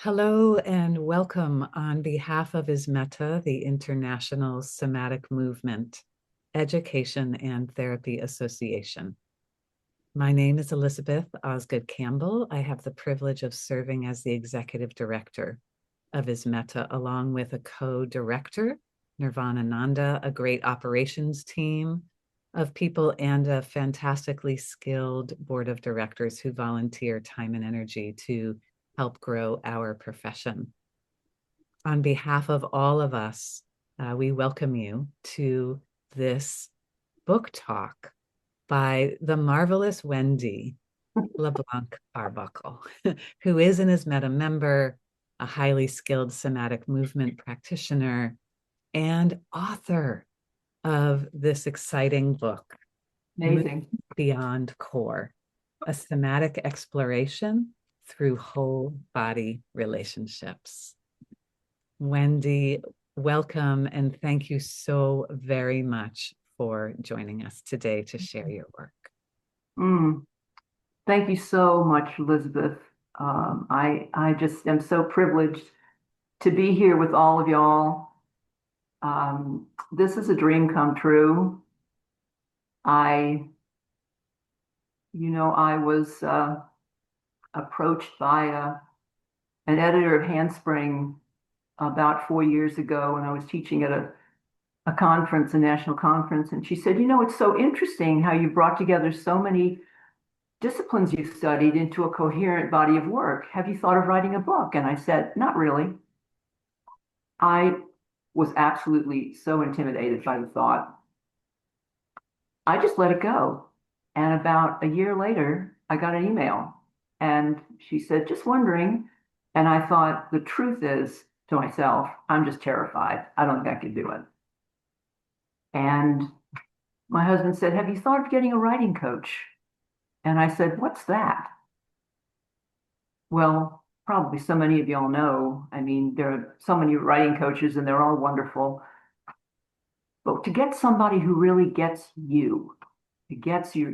Hello and welcome on behalf of ISMETA, the International Somatic Movement, Education and Therapy Association. My name is Elizabeth Osgood Campbell. I have the privilege of serving as the executive director of ISMETA, along with a co-director, Nirvana Nanda, a great operations team of people, and a fantastically skilled board of directors who volunteer time and energy to help grow our profession. On behalf of all of us, we welcome you to this book talk by the marvelous Wendy LeBlanc-Arbuckle, who is an ISMETA member, a highly skilled somatic movement practitioner, and author of this exciting book, Amazing. Beyond Core, a somatic exploration through whole body relationships. Wendy, welcome and thank you so very much for joining us today to share your work. Thank you so much, Elizabeth. I just am so privileged to be here with all of y'all. This is a dream come true. I was approached by an editor of Handspring about 4 years ago when I was teaching at a conference, a national conference, and she said, it's so interesting how you brought together so many disciplines you've studied into a coherent body of work. Have you thought of writing a book? And I said, not really. I was absolutely so intimidated by the thought. I just let it go. And about a year later, I got an email and she said, just wondering. And I thought, the truth is to myself, I'm just terrified. I don't think I could do it. And my husband said, have you thought of getting a writing coach? And I said, what's that? Well, probably so many of y'all know. I mean, there are so many writing coaches and they're all wonderful. But to get somebody who really gets you, gets your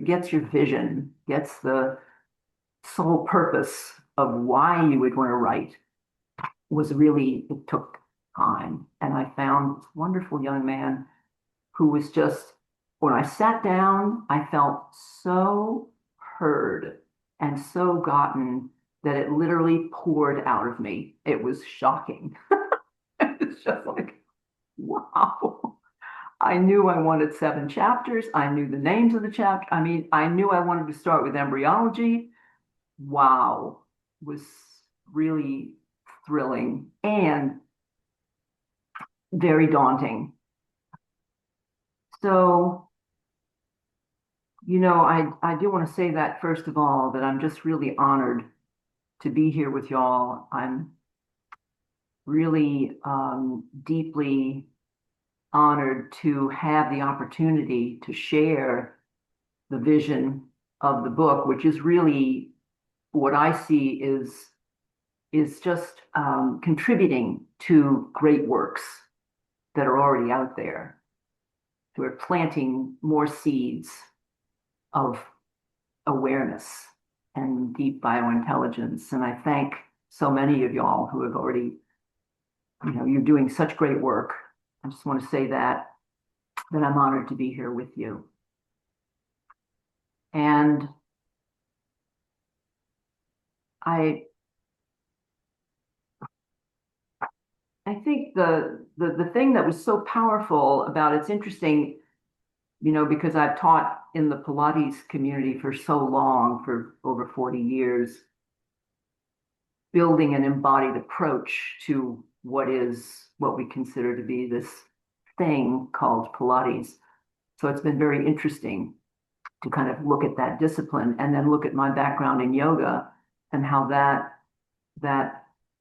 vision, gets the sole purpose of why you would want to write it took time. And I found this wonderful young man who was just, when I sat down, I felt so heard and so gotten that it literally poured out of me. It was shocking. It's just like, wow. I knew I wanted 7 chapters. I knew the names of the chapter. I mean, I knew I wanted to start with embryology. Wow, was really thrilling and very daunting. So, I do want to say that first of all, that I'm just really honored to be here with y'all. I'm really deeply honored to have the opportunity to share the vision of the book, which is really what I see is just contributing to great works that are already out there. So we're planting more seeds of awareness and deep biointelligence. And I thank so many of y'all who have already, you're doing such great work. I just want to say that I'm honored to be here with you. And I think the thing that was so powerful about it's interesting, because I've taught in the Pilates community for so long, for over 40 years, building an embodied approach to what we consider to be this thing called Pilates. So it's been very interesting to kind of look at that discipline and then look at my background in yoga and how that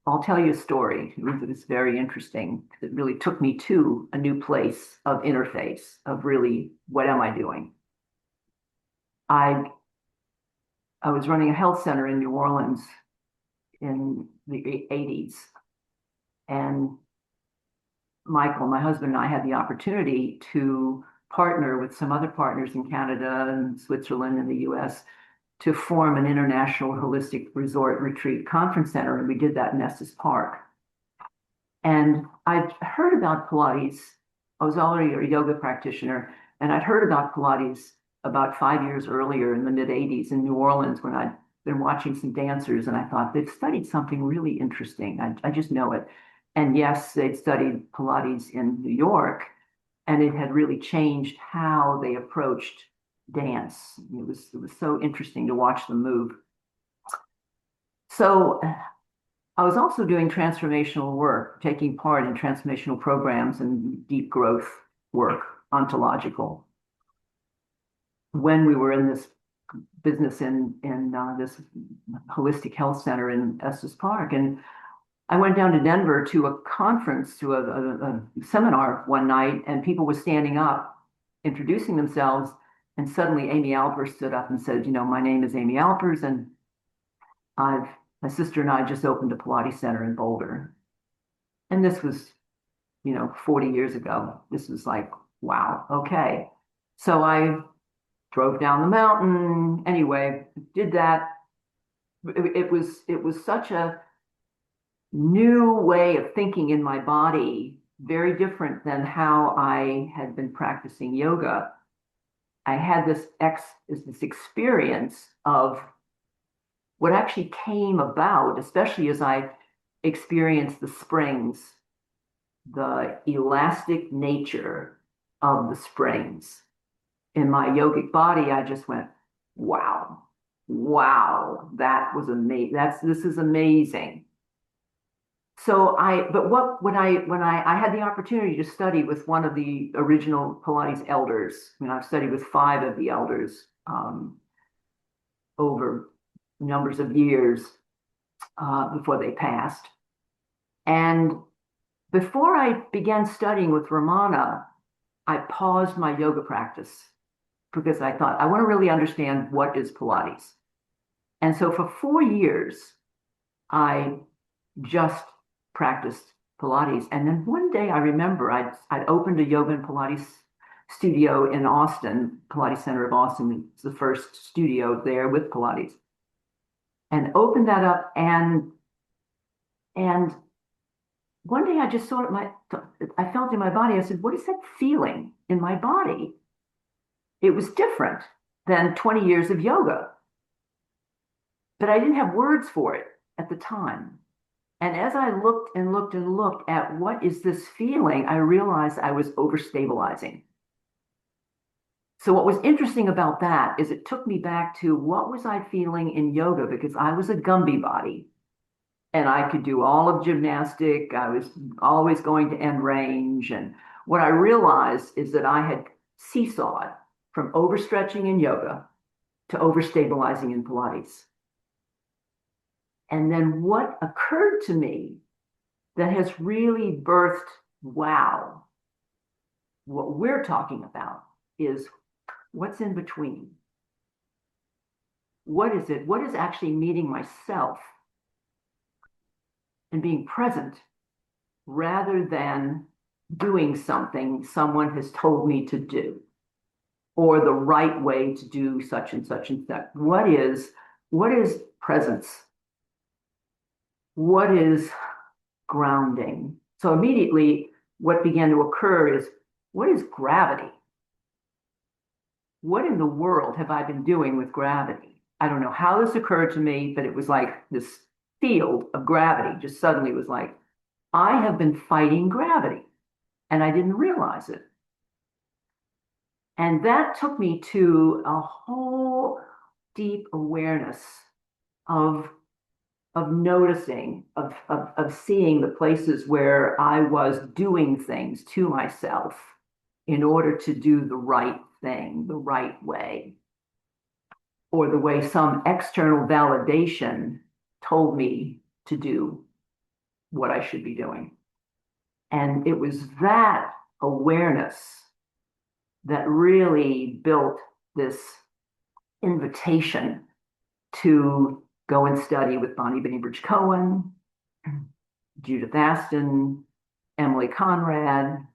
I'll tell you a story. It's very interesting. It really took me to a new place of interface of really, what am I doing? I was running a health center in New Orleans in the 80s. And Michael, my husband, and I had the opportunity to partner with some other partners in Canada and Switzerland and the US to form an international holistic resort retreat conference center, and we did that in Estes Park. And I'd heard about Pilates. I was already a yoga practitioner, and I'd heard about Pilates about 5 years earlier in the mid 80s in New Orleans when I'd been watching some dancers, and I thought they've studied something really interesting. I just know it. And yes, they'd studied Pilates in New York, and it had really changed how they approached dance. It was so interesting to watch them move. So I was also doing transformational work, taking part in transformational programs and deep growth work, ontological. When we were in this business in this holistic health center in Estes Park, and I went down to Denver to a conference, to a seminar one night, and people were standing up, introducing themselves, and suddenly Amy Alpers stood up and said, my name is Amy Alpers, and my sister and I just opened a Pilates center in Boulder. And this was, 40 years ago. This was like, wow, okay. So I drove down the mountain. Anyway, did that. It was such a new way of thinking in my body, very different than how I had been practicing yoga. I had this experience of what actually came about, especially as I experienced the springs, the elastic nature of the springs. In my yogic body, I just went, wow, wow, that was amazing. This is amazing. So when I had the opportunity to study with one of the original Pilates elders, I've studied with 5 of the elders over numbers of years before they passed. And before I began studying with Ramana, I paused my yoga practice because I thought, I want to really understand what is Pilates. And so for 4 years, I just practiced Pilates. And then one day I remember I'd opened a yoga and Pilates studio in Austin, Pilates Center of Austin. It's the first studio there with Pilates. And opened that up, and one day I just I felt in my body, I said, what is that feeling in my body? It was different than 20 years of yoga, but I didn't have words for it at the time. And as I looked and looked and looked at what is this feeling, I realized I was overstabilizing. So what was interesting about that is it took me back to what was I feeling in yoga, because I was a Gumby body and I could do all of gymnastic. I was always going to end range. And what I realized is that I had seesawed from overstretching in yoga to overstabilizing in Pilates. And then what occurred to me that has really birthed, wow, what we're talking about is what's in between. What is it? What is actually meeting myself and being present rather than doing something someone has told me to do, or the right way to do such and such and such. What is presence? What is grounding? So immediately what began to occur is, what is gravity? What in the world have I been doing with gravity? I don't know how this occurred to me, but it was like this field of gravity just suddenly was like, I have been fighting gravity, and I didn't realize it. And that took me to a whole deep awareness of noticing, of seeing the places where I was doing things to myself in order to do the right thing, the right way, or the way some external validation told me to do what I should be doing. And it was that awareness that really built this invitation to go and study with Bonnie Bainbridge Cohen, Judith Aston, Emily Conrad,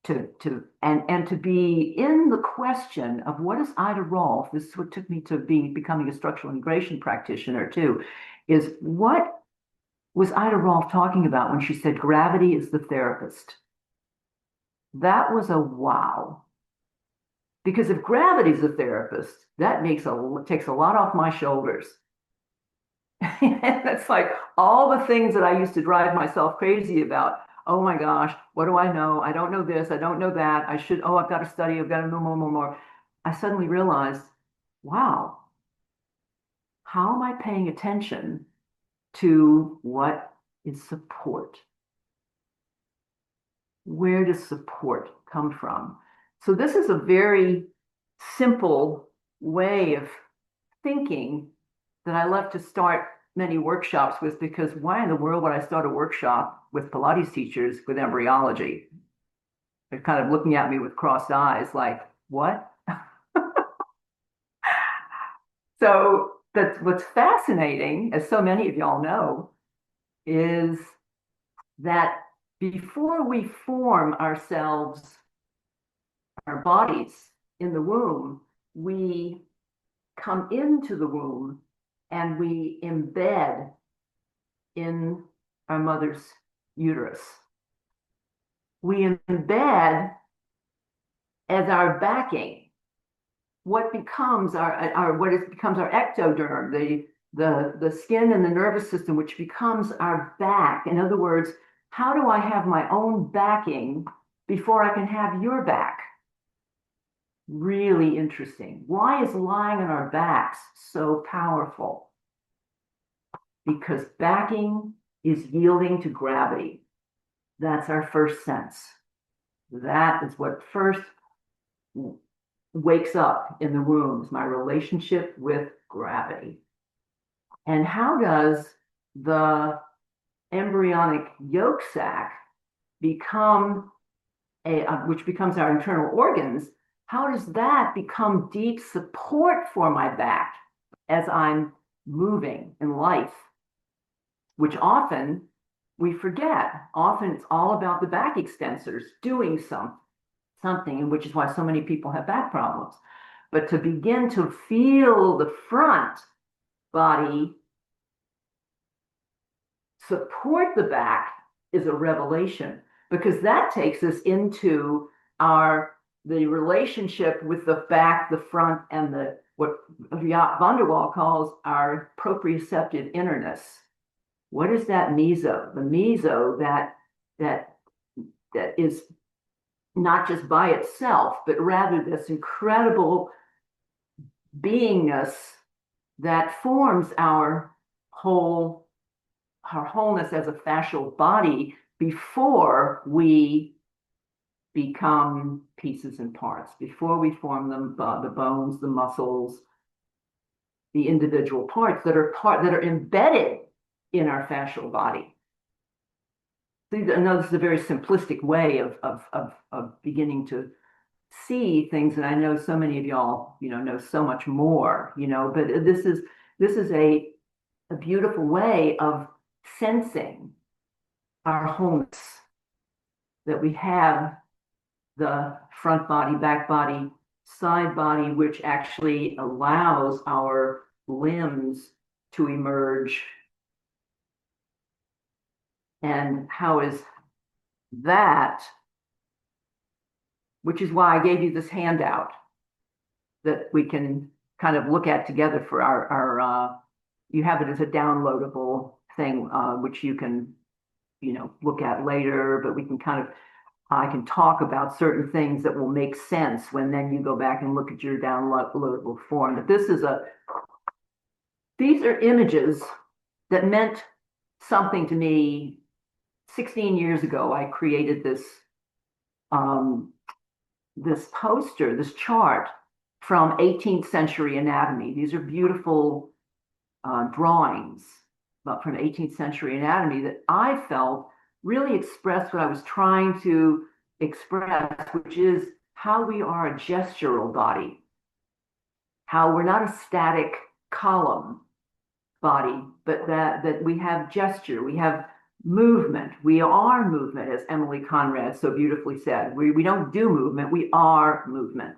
and to be in the question of what is Ida Rolf, this is what took me to becoming a structural integration practitioner too, is what was Ida Rolf talking about when she said gravity is the therapist? That was a wow. Because if gravity is a therapist, that takes a lot off my shoulders. That's like all the things that I used to drive myself crazy about. Oh my gosh, what do I know? I don't know this. I don't know that. I've got to study. I've got to know more. I suddenly realized, wow, how am I paying attention to what is support? Where does support come from? So this is a very simple way of thinking that I love to start many workshops with, because why in the world would I start a workshop with Pilates teachers with embryology? They're kind of looking at me with crossed eyes like, what? So that's what's fascinating, as so many of y'all know, is that before we form ourselves, our bodies in the womb, we come into the womb and we embed in our mother's uterus. We embed as our backing what becomes our ectoderm, the skin and the nervous system, which becomes our back. In other words, how do I have my own backing before I can have your back? Really interesting. Why is lying on our backs so powerful? Because backing is yielding to gravity. That's our first sense. That is what first wakes up in the womb, is my relationship with gravity. And how does the embryonic yolk sac become which becomes our internal organs, how does that become deep support for my back as I'm moving in life? Which often we forget. Often it's all about the back extensors doing something, and which is why so many people have back problems. But to begin to feel the front body support the back is a revelation, because that takes us into the relationship with the back, the front, and what Jaap van der Wal calls our proprioceptive innerness. What is that meso? The meso that is not just by itself, but rather this incredible beingness that forms our wholeness as a fascial body before we become pieces and parts, before we form them, the bones, the muscles, the individual parts that are embedded in our fascial body. So I know this is a very simplistic way of beginning to see things, and I know so many of y'all, know so much more, but this is a beautiful way of sensing our wholeness, that we have the front body, back body, side body, which actually allows our limbs to emerge. And how is that? Which is why I gave you this handout that we can kind of look at together for our you have it as a downloadable thing, which you can, look at later, but I can talk about certain things that will make sense when then you go back and look at your downloadable form. But these are images that meant something to me. 16 years ago, I created this poster, this chart from 18th century anatomy. These are beautiful drawings from 18th century anatomy that I felt really expressed what I was trying to express, which is how we are a gestural body, how we're not a static column body, but that we have gesture, we have Movement. We are movement, as Emily Conrad so beautifully said. We don't do movement, we are movement.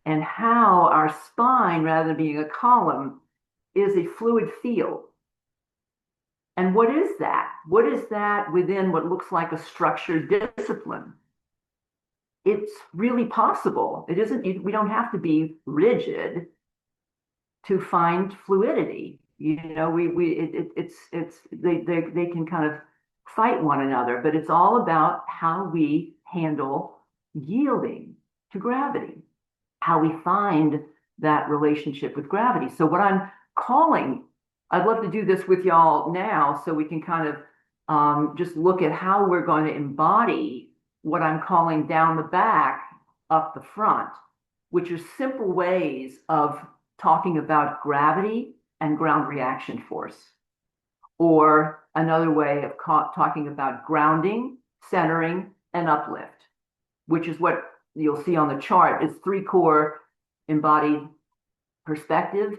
And how our spine, rather than being a column, is a fluid field. And what is that? What is that within what looks like a structured discipline? It's really possible. It isn't, we don't have to be rigid to find fluidity. They can kind of fight one another, but it's all about how we handle yielding to gravity, how we find that relationship with gravity. So what I'm calling, I'd love to do this with y'all now so we can kind of just look at how we're going to embody what I'm calling down the back, up the front, which are simple ways of talking about gravity and ground reaction force. Or another way of talking about grounding, centering, and uplift, which is what you'll see on the chart. It's three core embodied perspective.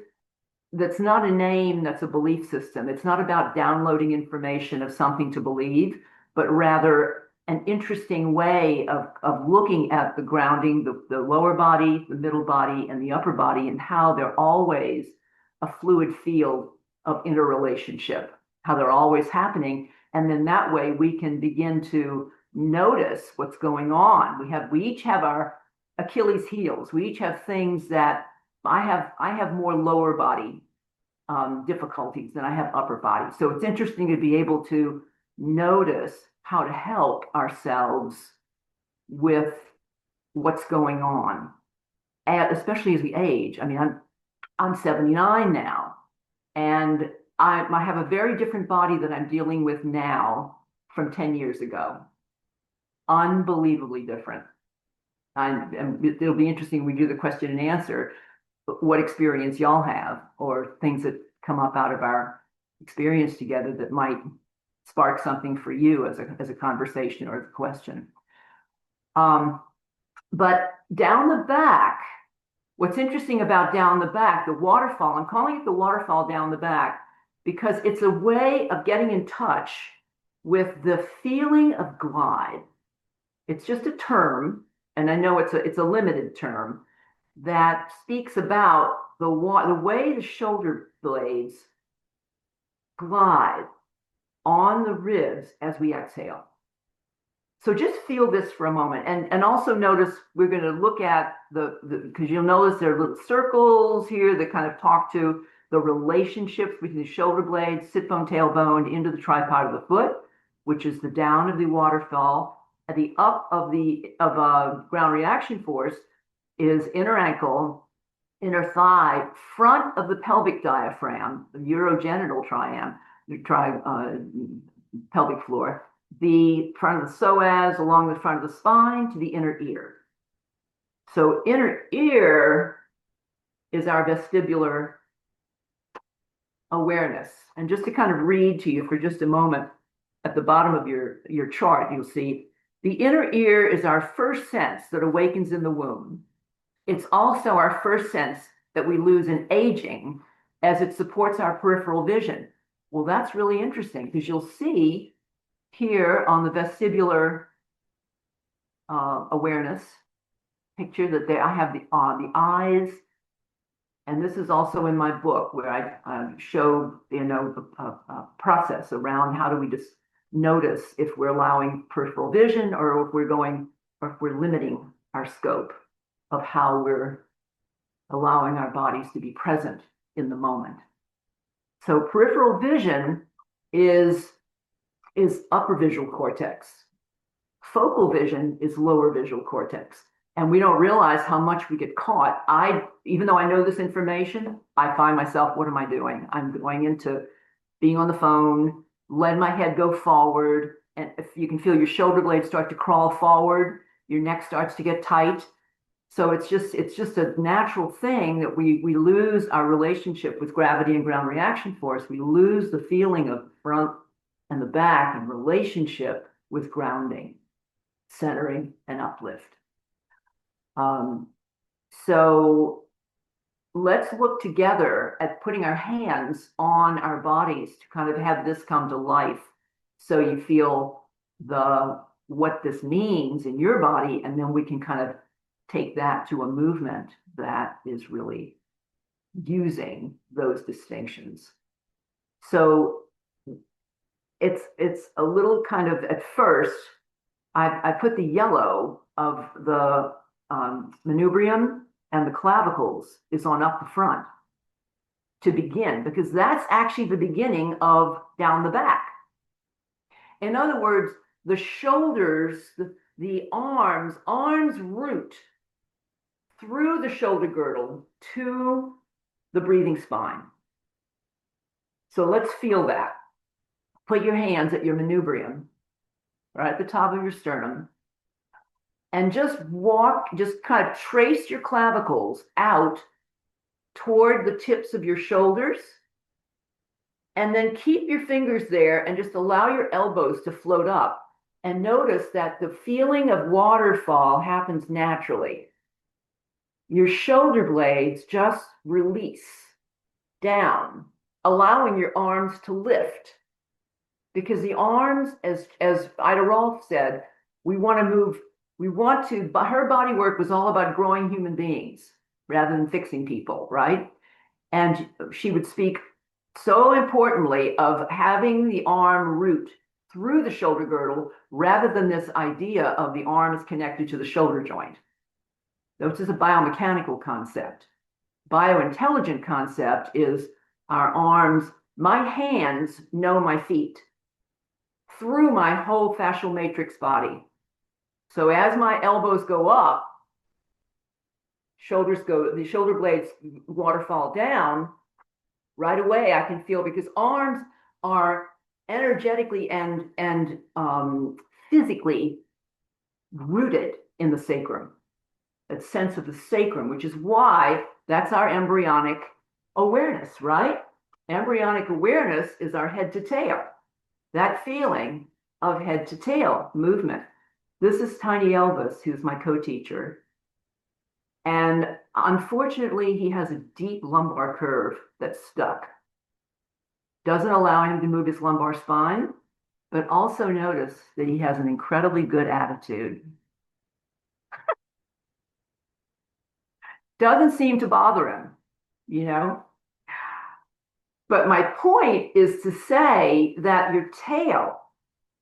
That's not a name, that's a belief system. It's not about downloading information of something to believe, but rather an interesting way of looking at the grounding, the lower body, the middle body, and the upper body, and how they're always a fluid field of interrelationship, how they're always happening. And then that way we can begin to notice what's going on. We each have our Achilles heels. We each have things that I have more lower body difficulties than I have upper body. So it's interesting to be able to notice how to help ourselves with what's going on, and especially as we age. I mean, I'm 79 now, and I have a very different body that I'm dealing with now from 10 years ago. Unbelievably different. And it'll be interesting when we do the question and answer, what experience y'all have, or things that come up out of our experience together that might spark something for you as a conversation or a question. But down the back, what's interesting about down the back, the waterfall, I'm calling it the waterfall down the back because it's a way of getting in touch with the feeling of glide. It's just a term, and I know it's a limited term that speaks about the way the shoulder blades glide on the ribs as we exhale. So just feel this for a moment, and also notice we're going to look at because you'll notice there are little circles here that kind of talk to the relationships between the shoulder blades, sit bone, tailbone, into the tripod of the foot, which is the down of the waterfall. At the up of ground reaction force is inner ankle, inner thigh, front of the pelvic diaphragm, the urogenital pelvic floor, the front of the psoas along the front of the spine to the inner ear. So inner ear is our vestibular awareness. And just to kind of read to you for just a moment, at the bottom of your chart, you'll see the inner ear is our first sense that awakens in the womb. It's also our first sense that we lose in aging as it supports our peripheral vision. Well, that's really interesting because you'll see here on the vestibular awareness picture that I have the eyes, and this is also in my book where I show the process around how do we just notice if we're allowing peripheral vision or if we're limiting our scope of how we're allowing our bodies to be present in the moment. So peripheral vision is upper visual cortex. Focal vision is lower visual cortex. And we don't realize how much we get caught. Even though I know this information, I find myself, what am I doing? I'm going into being on the phone, letting my head go forward. And if you can feel your shoulder blades start to crawl forward, your neck starts to get tight. So it's just a natural thing that we lose our relationship with gravity and ground reaction force. We lose the feeling of front and the back and relationship with grounding, centering, and uplift. So let's look together at putting our hands on our bodies to kind of have this come to life. So you feel what this means in your body, and then we can kind of take that to a movement that is really using those distinctions. So it's a little kind of, at first, I put the yellow of the manubrium and the clavicles is on up the front to begin, because that's actually the beginning of down the back. In other words, the shoulders, the arms root through the shoulder girdle to the breathing spine. So let's feel that. Put your hands at your manubrium, right at the top of your sternum, and just kind of trace your clavicles out toward the tips of your shoulders, and then keep your fingers there and just allow your elbows to float up. And notice that the feeling of waterfall happens naturally. Your shoulder blades just release down, allowing your arms to lift. Because the arms, as Ida Rolf said, her body work was all about growing human beings rather than fixing people, right? And she would speak so importantly of having the arm root through the shoulder girdle rather than this idea of the arm is connected to the shoulder joint. This is a biomechanical concept. Biointelligent concept is our arms, my hands know my feet through my whole fascial matrix body. So as my elbows go up, the shoulder blades waterfall down, right away I can feel, because arms are energetically and physically rooted in the sacrum, that sense of the sacrum, which is why that's our embryonic awareness, right? Embryonic awareness is our head to tail, that feeling of head to tail movement. This is Tiny Elvis, who's my co-teacher. And unfortunately, he has a deep lumbar curve that's stuck. Doesn't allow him to move his lumbar spine, but also notice that he has an incredibly good attitude. Doesn't seem to bother him, you know? But my point is to say that your tail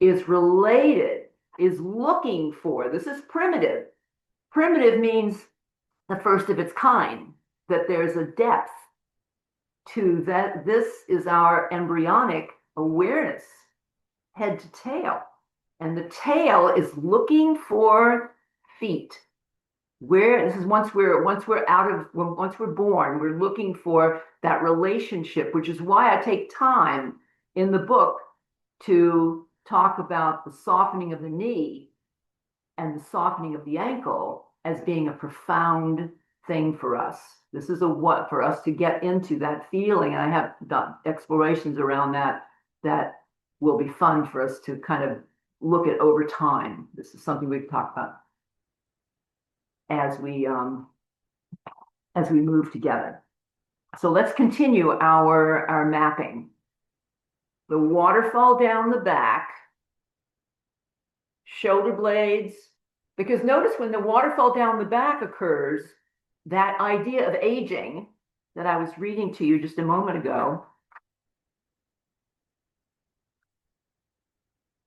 is related, is looking for, this is primitive. Primitive means the first of its kind, that there's a depth to that. This is our embryonic awareness, head to tail. And the tail is looking for feet. This is once we're born, we're looking for that relationship, which is why I take time in the book to talk about the softening of the knee and the softening of the ankle as being a profound thing for us. This is for us to get into that feeling. And I have done explorations around that will be fun for us to kind of look at over time. This is something we've talked about as we move together. So let's continue our mapping. The waterfall down the back, shoulder blades, because notice when the waterfall down the back occurs, that idea of aging that I was reading to you just a moment ago,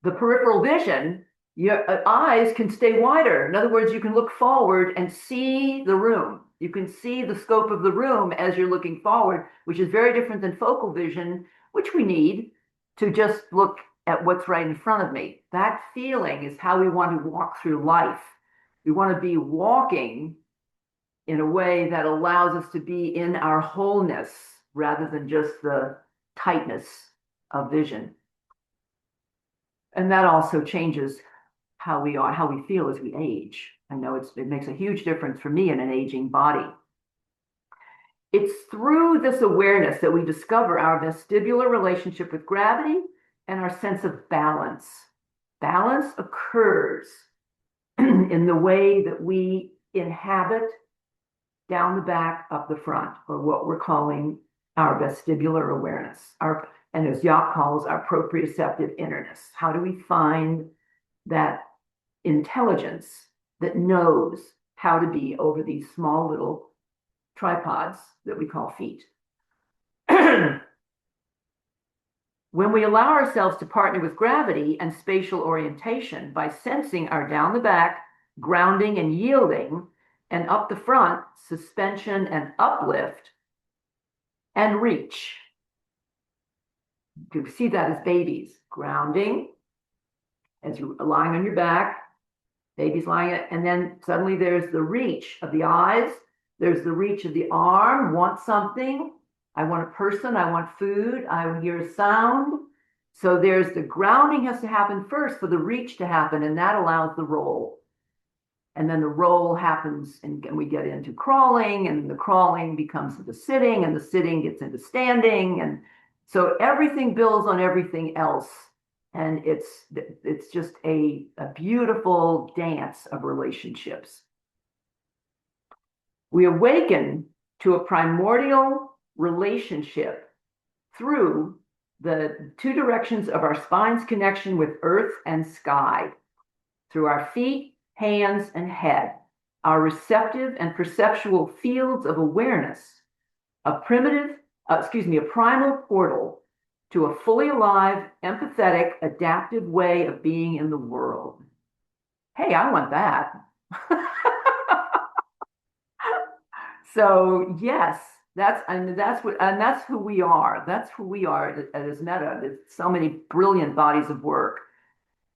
the peripheral vision, your eyes can stay wider. In other words, you can look forward and see the room. You can see the scope of the room as you're looking forward, which is very different than focal vision, which we need to just look at what's right in front of me. That feeling is how we want to walk through life. We want to be walking in a way that allows us to be in our wholeness rather than just the tightness of vision. And that also changes how we feel as we age. I know it makes a huge difference for me in an aging body. It's through this awareness that we discover our vestibular relationship with gravity and our sense of balance. Balance occurs in the way that we inhabit down the back, up the front, or what we're calling our vestibular awareness. and as Jacques calls our proprioceptive innerness. How do we find that intelligence that knows how to be over these small little tripods that we call feet? When we allow ourselves to partner with gravity and spatial orientation by sensing our down the back, grounding and yielding, and up the front, suspension and uplift, and reach. You can see that as babies. Grounding, as you're lying on your back, baby's lying, and then suddenly there's the reach of the eyes, there's the reach of the arm, want something, I want a person, I want food, I hear a sound. So there's the grounding has to happen first for the reach to happen, and that allows the roll. And then the roll happens, and we get into crawling, and the crawling becomes the sitting, and the sitting gets into standing. And so everything builds on everything else. And it's just a beautiful dance of relationships. We awaken to a primordial relationship through the two directions of our spine's connection with earth and sky, through our feet, hands, and head, our receptive and perceptual fields of awareness, a primal portal to a fully alive, empathetic, adaptive way of being in the world. Hey, I want that. So yes, that's who we are. That's who we are at Meta. There's so many brilliant bodies of work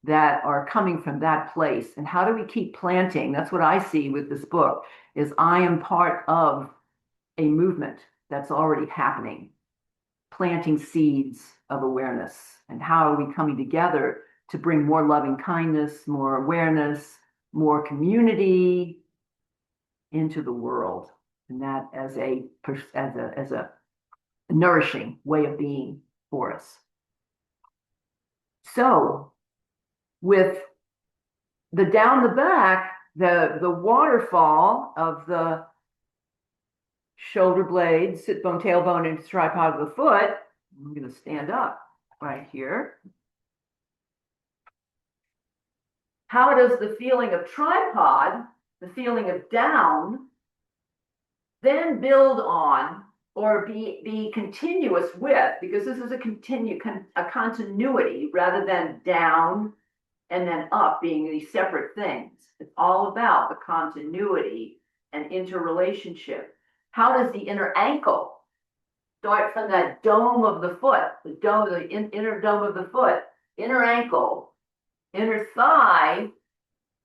that are coming from that place. And how do we keep planting? That's what I see with this book, is I am part of a movement that's already happening, planting seeds of awareness. And how are we coming together to bring more loving kindness, more awareness, more community into the world? And that as a nourishing way of being for us. So with the down the back, the waterfall of the shoulder blade, sit bone, tailbone, and tripod of the foot, I'm going to stand up right here. How does the feeling of tripod, the feeling of down, then build on or be continuous with, because this is a continuity rather than down and then up being these separate things. It's all about the continuity and interrelationship. How does the inner ankle start from that dome of the foot, inner dome of the foot, inner ankle, inner thigh,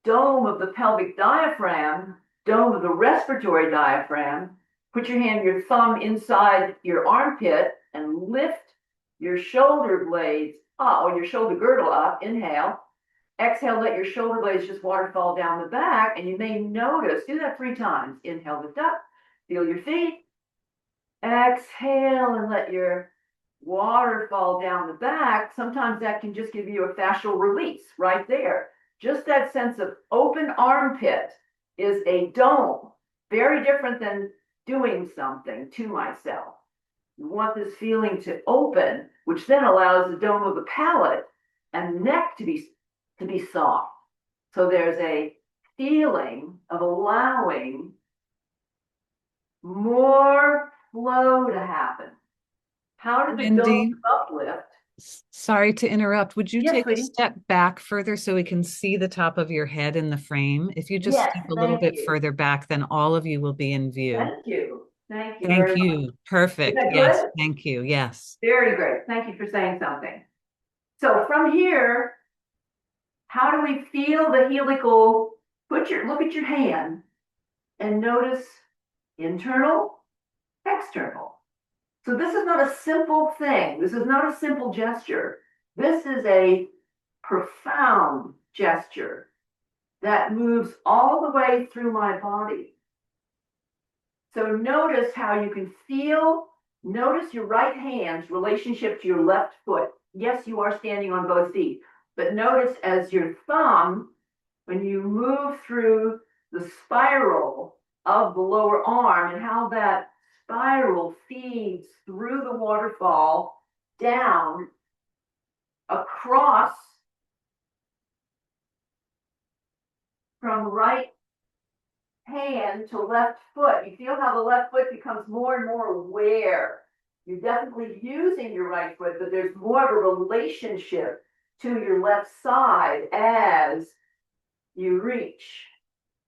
dome of the pelvic diaphragm, dome of the respiratory diaphragm. Put your thumb inside your armpit and lift your shoulder blades up, or your shoulder girdle up. Inhale. Exhale, let your shoulder blades just waterfall down the back. And you may notice, do that 3 times. Inhale, lift up, feel your feet. Exhale and let your waterfall down the back. Sometimes that can just give you a fascial release right there. Just that sense of open armpit is a dome, very different than doing something to myself. You want this feeling to open, which then allows the dome of the palate and neck to be soft. So there's a feeling of allowing more flow to happen. How did the dome Wendy, uplift? sorry to interrupt. Would you Yes, take a sweetie. step back further so we can see the top of your head in the frame? If you just Yes, step a little thank bit you. further back, then all of you will be in view. Thank you. Thank you Thank very much. you. Is Perfect. that Yes, good? thank you. Yes. Very great. Thank you for saying something. So from here, how do we feel the helical? Look at your hand and notice internal, external. So this is not a simple thing. This is not a simple gesture. This is a profound gesture that moves all the way through my body. So notice how you can feel, notice your right hand's relationship to your left foot. Yes, you are standing on both feet, but notice as your thumb, when you move through the spiral of the lower arm and how that spiral feeds through the waterfall down across from right hand to left foot. You feel how the left foot becomes more and more aware. You're definitely using your right foot, but there's more of a relationship to your left side as you reach.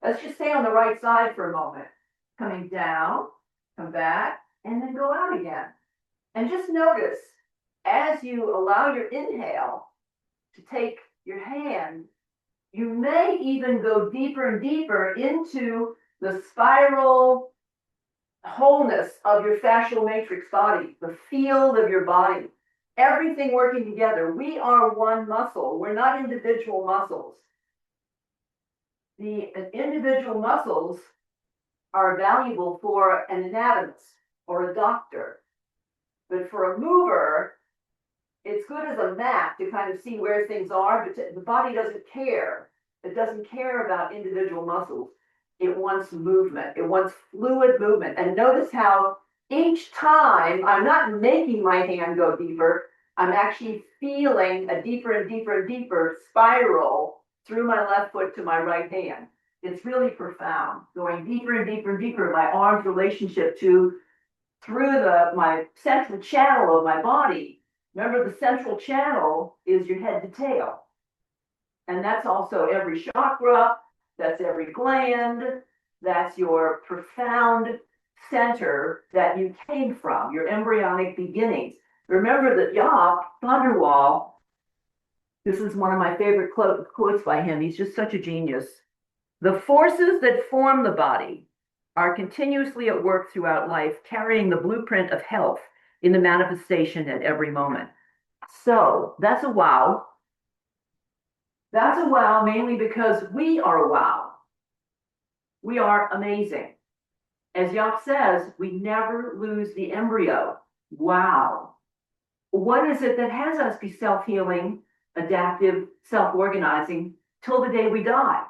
Let's just stay on the right side for a moment. Coming down, come back, and then go out again. And just notice as you allow your inhale to take your hand, you may even go deeper and deeper into the spiral wholeness of your fascial matrix body, the field of your body, everything working together. We are one muscle. We're not individual muscles. The individual muscles are valuable for an anatomist or a doctor. But for a mover, it's good as a map to kind of see where things are, but the body doesn't care. It doesn't care about individual muscles. It wants movement. It wants fluid movement. And notice how each time I'm not making my hand go deeper, I'm actually feeling a deeper and deeper and deeper spiral through my left foot to my right hand. It's really profound, going deeper and deeper and deeper, my arm's relationship to through my central channel of my body. Remember, the central channel is your head to tail. And that's also every chakra, that's every gland, that's your profound center that you came from, your embryonic beginnings. Remember that Jaap van der Wal, this is one of my favorite quotes by him. He's just such a genius. The forces that form the body are continuously at work throughout life, carrying the blueprint of health in the manifestation at every moment. So that's a wow. That's a wow, mainly because we are a wow. We are amazing. As Jaap says, we never lose the embryo. Wow. What is it that has us be self-healing, adaptive, self-organizing till the day we die?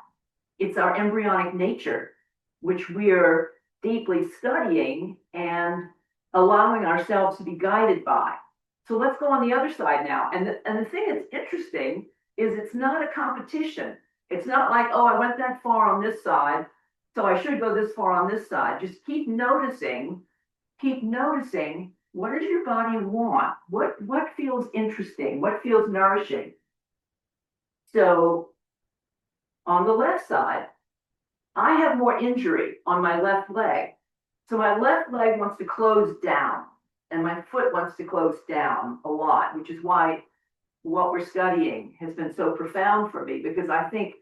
It's our embryonic nature, which we're deeply studying and allowing ourselves to be guided by. So let's go on the other side now. And the thing that's interesting is it's not a competition. It's not like, oh, I went that far on this side, so I should go this far on this side. Just keep noticing what does your body want? What feels interesting? What feels nourishing? So on the left side, I have more injury on my left leg. So my left leg wants to close down and my foot wants to close down a lot, which is why what we're studying has been so profound for me, because I think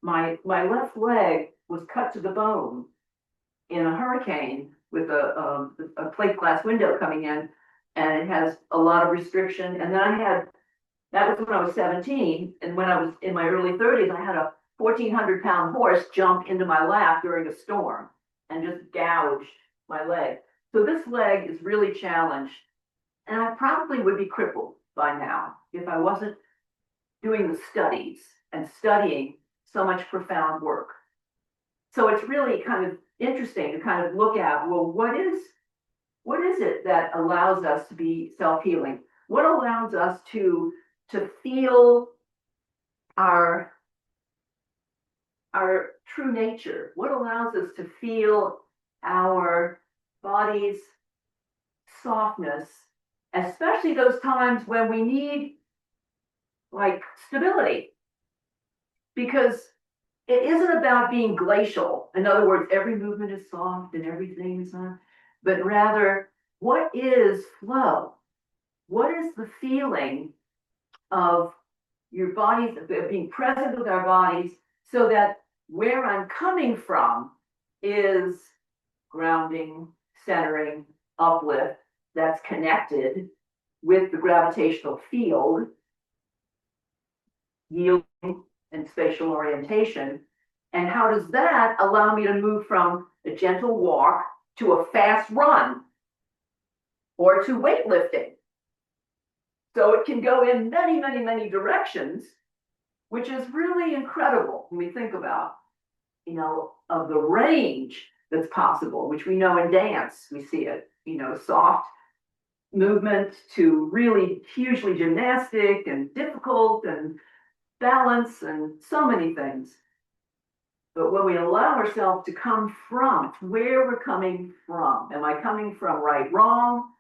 my left leg was cut to the bone in a hurricane with a plate glass window coming in, and it has a lot of restriction. And then that was when I was 17. And when I was in my early 30s, I had a 1,400-pound horse jump into my lap during a storm and just gouged my leg. So this leg is really challenged. And I probably would be crippled by now if I wasn't doing the studies and studying so much profound work. So it's really kind of interesting to kind of look at, well, what is it that allows us to be self-healing? What allows us to feel our true nature? What allows us to feel our body's softness, especially those times when we need like stability? Because it isn't about being glacial. In other words, every movement is soft and everything is on, but rather, what is flow? What is the feeling of your bodies, being present with our bodies, so that where I'm coming from is grounding, centering, uplift, that's connected with the gravitational field, yielding and spatial orientation. And how does that allow me to move from a gentle walk to a fast run or to weightlifting? So it can go in many, many, many directions, which is really incredible when we think about, of the range that's possible, which we know in dance, we see it, soft, movement to really hugely gymnastic and difficult and balance and so many things. But when we allow ourselves to come from where we're coming from, am I coming from right, wrong?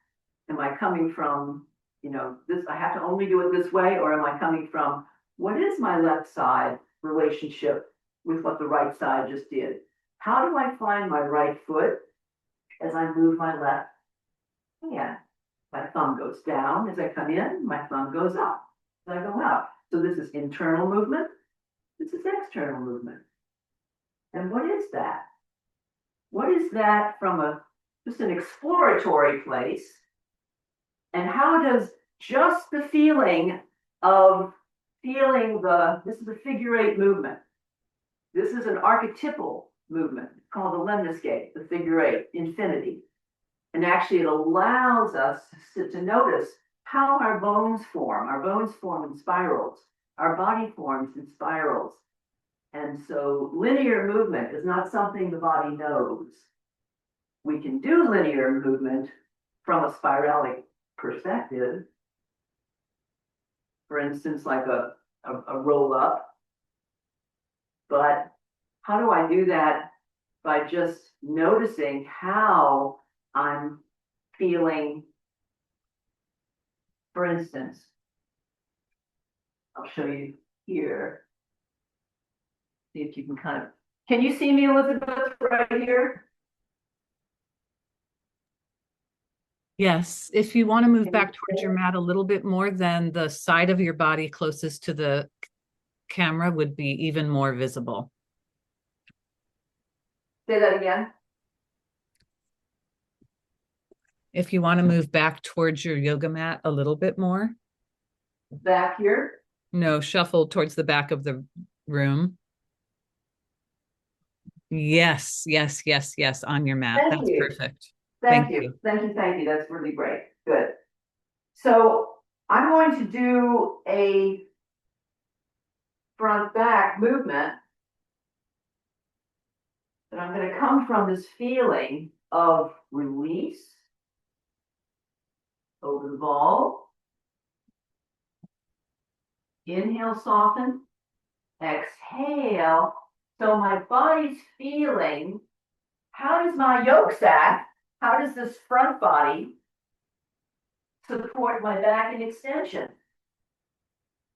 Am I coming from, this, I have to only do it this way, or am I coming from what is my left side relationship with what the right side just did? How do I find my right foot as I move my left hand? My thumb goes down as I come in, my thumb goes up as I go out. So this is internal movement, this is external movement. And what is that? What is that from just an exploratory place? And how does just the feeling of this is a figure eight movement. This is an archetypal movement called the lemniscate, the figure eight, infinity. And actually it allows us to notice how our bones form. Our bones form in spirals. Our body forms in spirals. And so linear movement is not something the body knows. We can do linear movement from a spiralic perspective. For instance, like a roll up. But how do I do that? By just noticing how I'm feeling. For instance, I'll show you here. See if you can can you see me, Elizabeth, right here? Yes, if you want to move back towards your mat a little bit more, then the side of your body closest to the camera would be even more visible. Say that again. If you want to move back towards your yoga mat a little bit more. Back here? No, shuffle towards the back of the room. Yes, yes, yes, yes, on your mat. That's perfect. Thank you. Thank you. Thank you. That's really great. Good. So I'm going to do a front back movement. And I'm going to come from this feeling of release over the ball. Inhale, soften. Exhale. So my body's feeling, how does my yoke sac, how does this front body support my back and extension?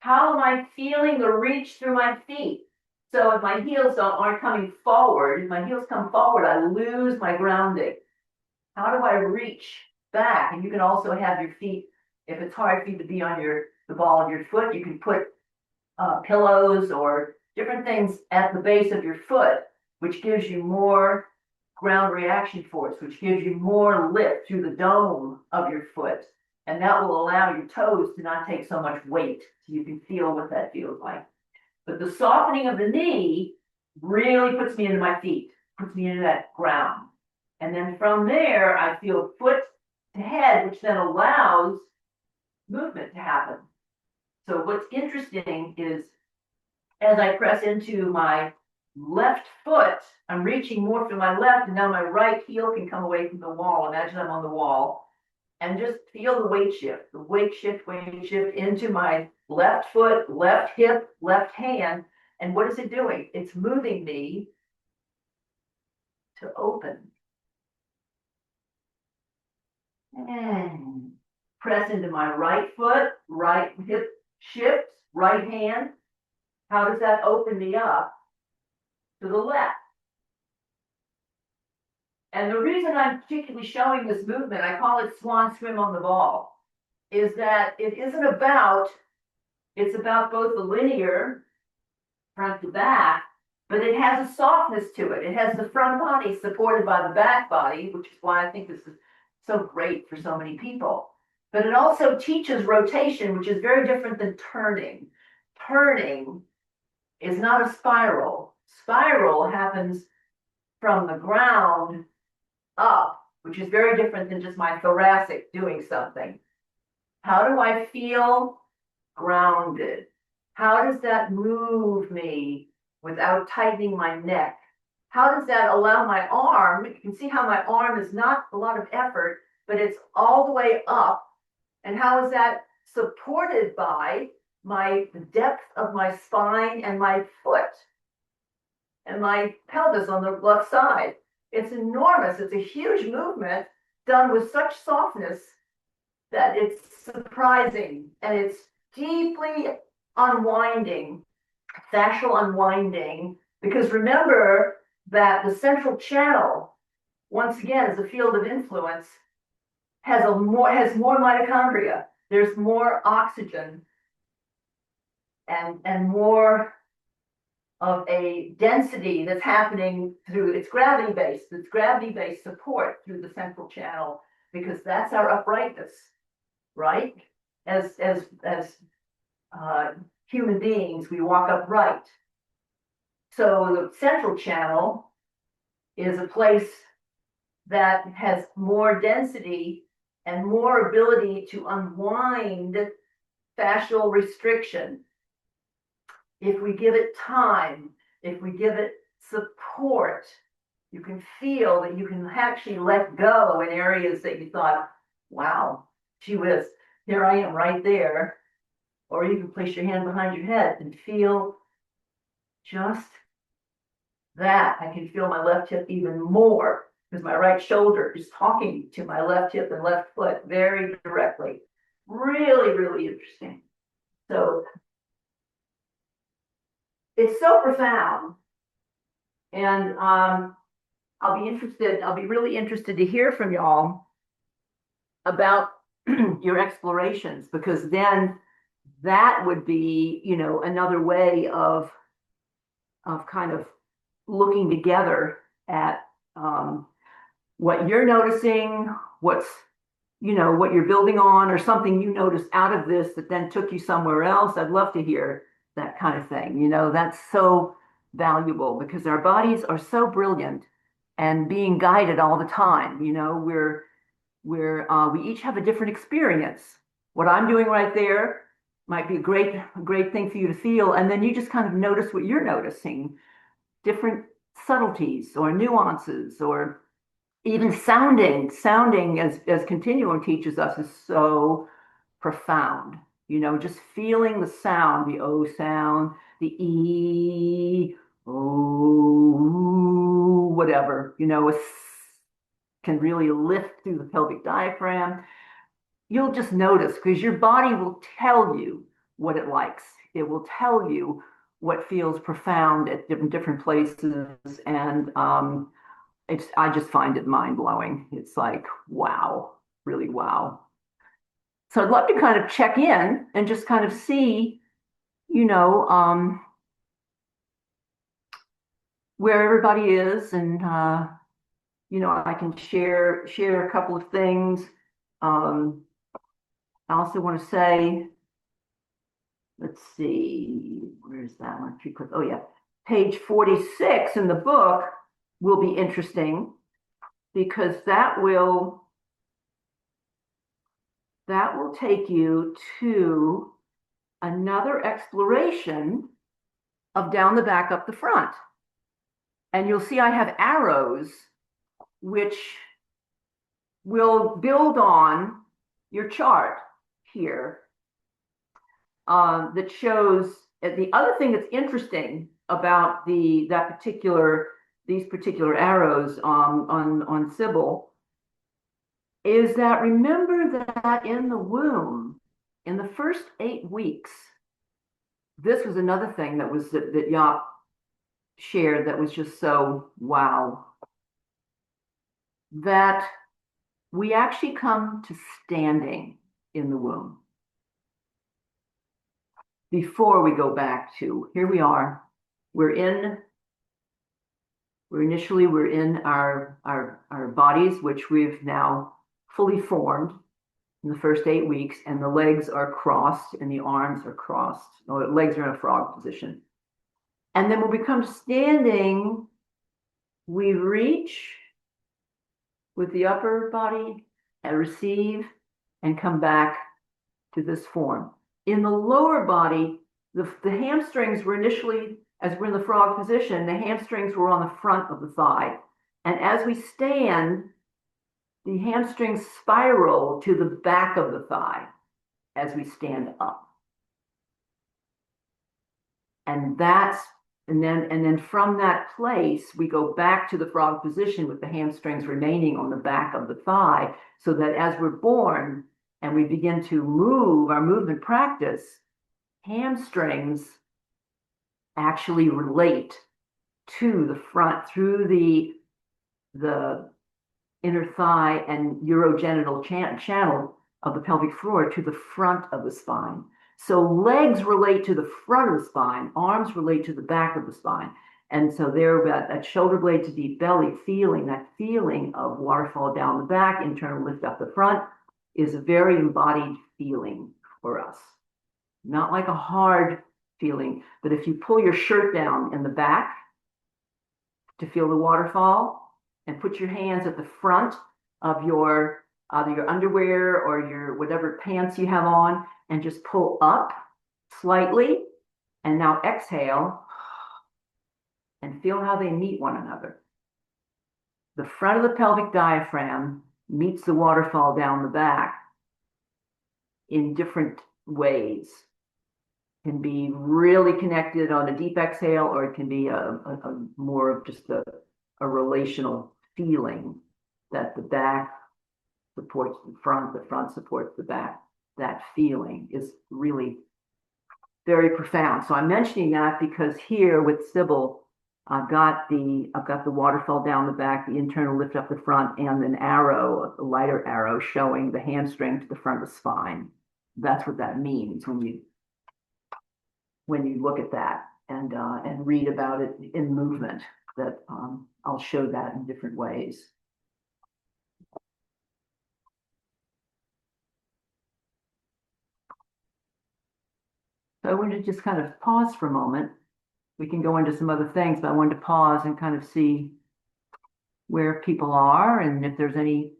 How am I feeling the reach through my feet? So if my heels aren't coming forward, if my heels come forward, I lose my grounding. How do I reach back? And you can also have your feet, if it's hard for you to be on the ball of your foot, you can put pillows or different things at the base of your foot, which gives you more ground reaction force, which gives you more lift through the dome of your foot. And that will allow your toes to not take so much weight. So you can feel what that feels like. But the softening of the knee really puts me into my feet, puts me into that ground. And then from there, I feel foot to head, which then allows movement to happen. So what's interesting is as I press into my left foot, I'm reaching more to my left, and now my right heel can come away from the wall. Imagine I'm on the wall. And just feel the weight shift into my left foot, left hip, left hand. And what is it doing? It's moving me to open. And press into my right foot, right hip shifts, right hand. How does that open me up to the left? And the reason I'm particularly showing this movement, I call it swan swim on the ball, is that it's about both the linear front to back, but it has a softness to it. It has the front body supported by the back body, which is why I think this is so great for so many people. But it also teaches rotation, which is very different than turning. Turning is not a spiral. Spiral happens from the ground up, which is very different than just my thoracic doing something. How do I feel grounded? How does that move me without tightening my neck? How does that allow my arm? You can see how my arm is not a lot of effort, but it's all the way up And how is that supported by the depth of my spine and my foot and my pelvis on the left side? It's enormous. It's a huge movement done with such softness that it's surprising, and it's deeply unwinding, fascial unwinding, because remember that the central channel, once again, is a field of influence, has more mitochondria. There's more oxygen and more of a density that's happening through its gravity-based support through the central channel, because that's our uprightness, right? As human beings, we walk upright. So the central channel is a place that has more density and more ability to unwind fascial restriction. If we give it time, if we give it support, you can feel that you can actually let go in areas that you thought, wow, gee whiz, here I am right there. Or you can place your hand behind your head and feel just that. I can feel my left hip even more because my right shoulder is talking to my left hip and left foot very directly. Really, really interesting. So it's so profound. And I'll be really interested to hear from y'all about your explorations, because then that would be, another way of kind of looking together at what you're noticing, what you're building on, or something you noticed out of this that then took you somewhere else. I'd love to hear that kind of thing. That's so valuable, because our bodies are so brilliant and being guided all the time. We each have a different experience. What I'm doing right there might be a great thing for you to feel, and then you just kind of notice what you're noticing, different subtleties or nuances, or even sounding as continuum teaches us is so profound. Just feeling the sound, the O sound, the E, O, whatever, can really lift through the pelvic diaphragm. You'll just notice, because your body will tell you what it likes. It will tell you what feels profound at different places. And I just find it mind blowing. It's like, wow, really wow. So I'd love to kind of check in and just kind of see, where everybody is, and I can share a couple of things. I also want to say, let's see, where's that one? Oh yeah, page 46 in the book will be interesting, because that will take you to another exploration of down the back, up the front. And you'll see I have arrows which will build on your chart here, that shows the other thing that's interesting about these particular arrows on Sybil is that, remember that in the womb, in the first 8 weeks, this was another thing that Jaap shared that was just so wow, that we actually come to standing in the womb before we go back to, here we are, we're in our bodies, which we've now fully formed in the first 8 weeks, and the legs are crossed and the arms are crossed, or the legs are in a frog position. And then when we come standing, we reach with the upper body and receive and come back to this form. In the lower body, the hamstrings were initially, as we're in the frog position, the hamstrings were on the front of the thigh. And as we stand, the hamstrings spiral to the back of the thigh as we stand up. And then from that place, we go back to the frog position with the hamstrings remaining on the back of the thigh, so that as we're born and we begin to move our movement practice, hamstrings actually relate to the front through the inner thigh and urogenital channel of the pelvic floor to the front of the spine. So legs relate to the front of the spine, arms relate to the back of the spine. And so there, that shoulder blade to deep belly feeling, that feeling of waterfall down the back, internal lift up the front, is a very embodied feeling for us. Not like a hard feeling, but if you pull your shirt down in the back to feel the waterfall and put your hands at the front of your either your underwear or your whatever pants you have on, and just pull up slightly, and now exhale and feel how they meet one another. The front of the pelvic diaphragm meets the waterfall down the back in different ways. It can be really connected on a deep exhale, or it can be a more of just a relational feeling that the back supports the front supports the back. That feeling is really very profound. So I'm mentioning that because here with Sybil, I've got the waterfall down the back, the internal lift up the front, and an arrow, a lighter arrow showing the hamstring to the front of the spine. That's what that means when you look at that and read about it in movement. That I'll show that in different ways. So I wanted to just kind of pause for a moment. We can go into some other things, but I wanted to pause and kind of see where people are and if there's any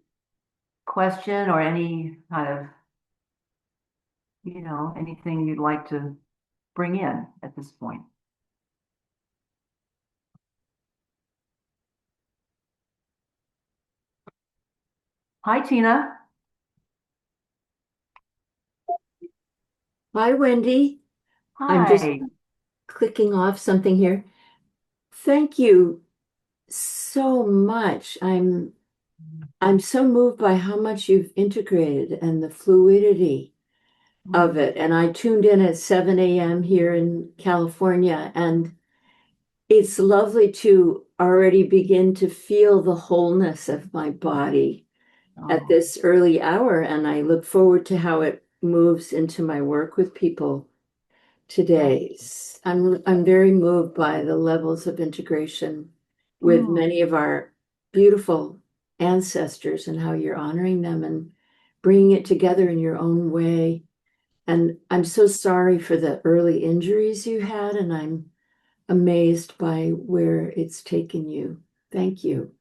question or any kind of, anything you'd like to bring in at this point. Hi, Tina. Hi, Wendy. I'm just Hi. clicking off something here. Thank you so much. I'm so moved by how much you've integrated and the fluidity of it. And I tuned in at 7 a.m. here in California, and it's lovely to already begin to feel the wholeness of my body at this early hour. And I look forward to how it moves into my work with people today. I'm very moved by the levels of integration with many of our beautiful ancestors and how you're honoring them and bringing it together in your own way. And I'm so sorry for the early injuries you had, and I'm amazed by where it's taken you. Thank you.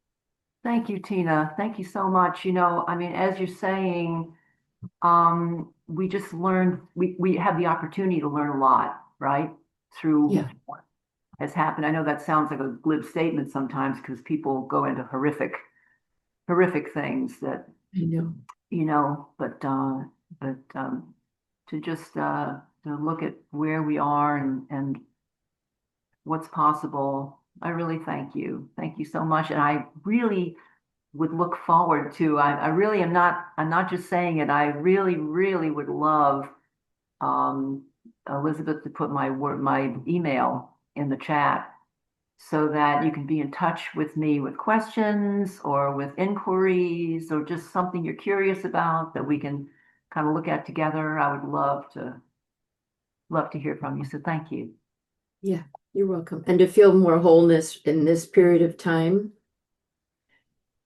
Thank you, Tina. Thank you so much. As you're saying, we just learned, we have the opportunity to learn a lot, right? Through Yeah, what has happened. I know that sounds like a glib statement sometimes because people go into horrific things that, I know. but to just to look at where we are and what's possible. I really thank you. Thank you so much. And I really would look forward to, I really am not, I'm not just saying it, I really, really would love Elizabeth to put my email in the chat so that you can be in touch with me with questions or with inquiries or just something you're curious about that we can kind of look at together. I would love to hear from you. So thank you. Yeah, you're welcome. And to feel more wholeness in this period of time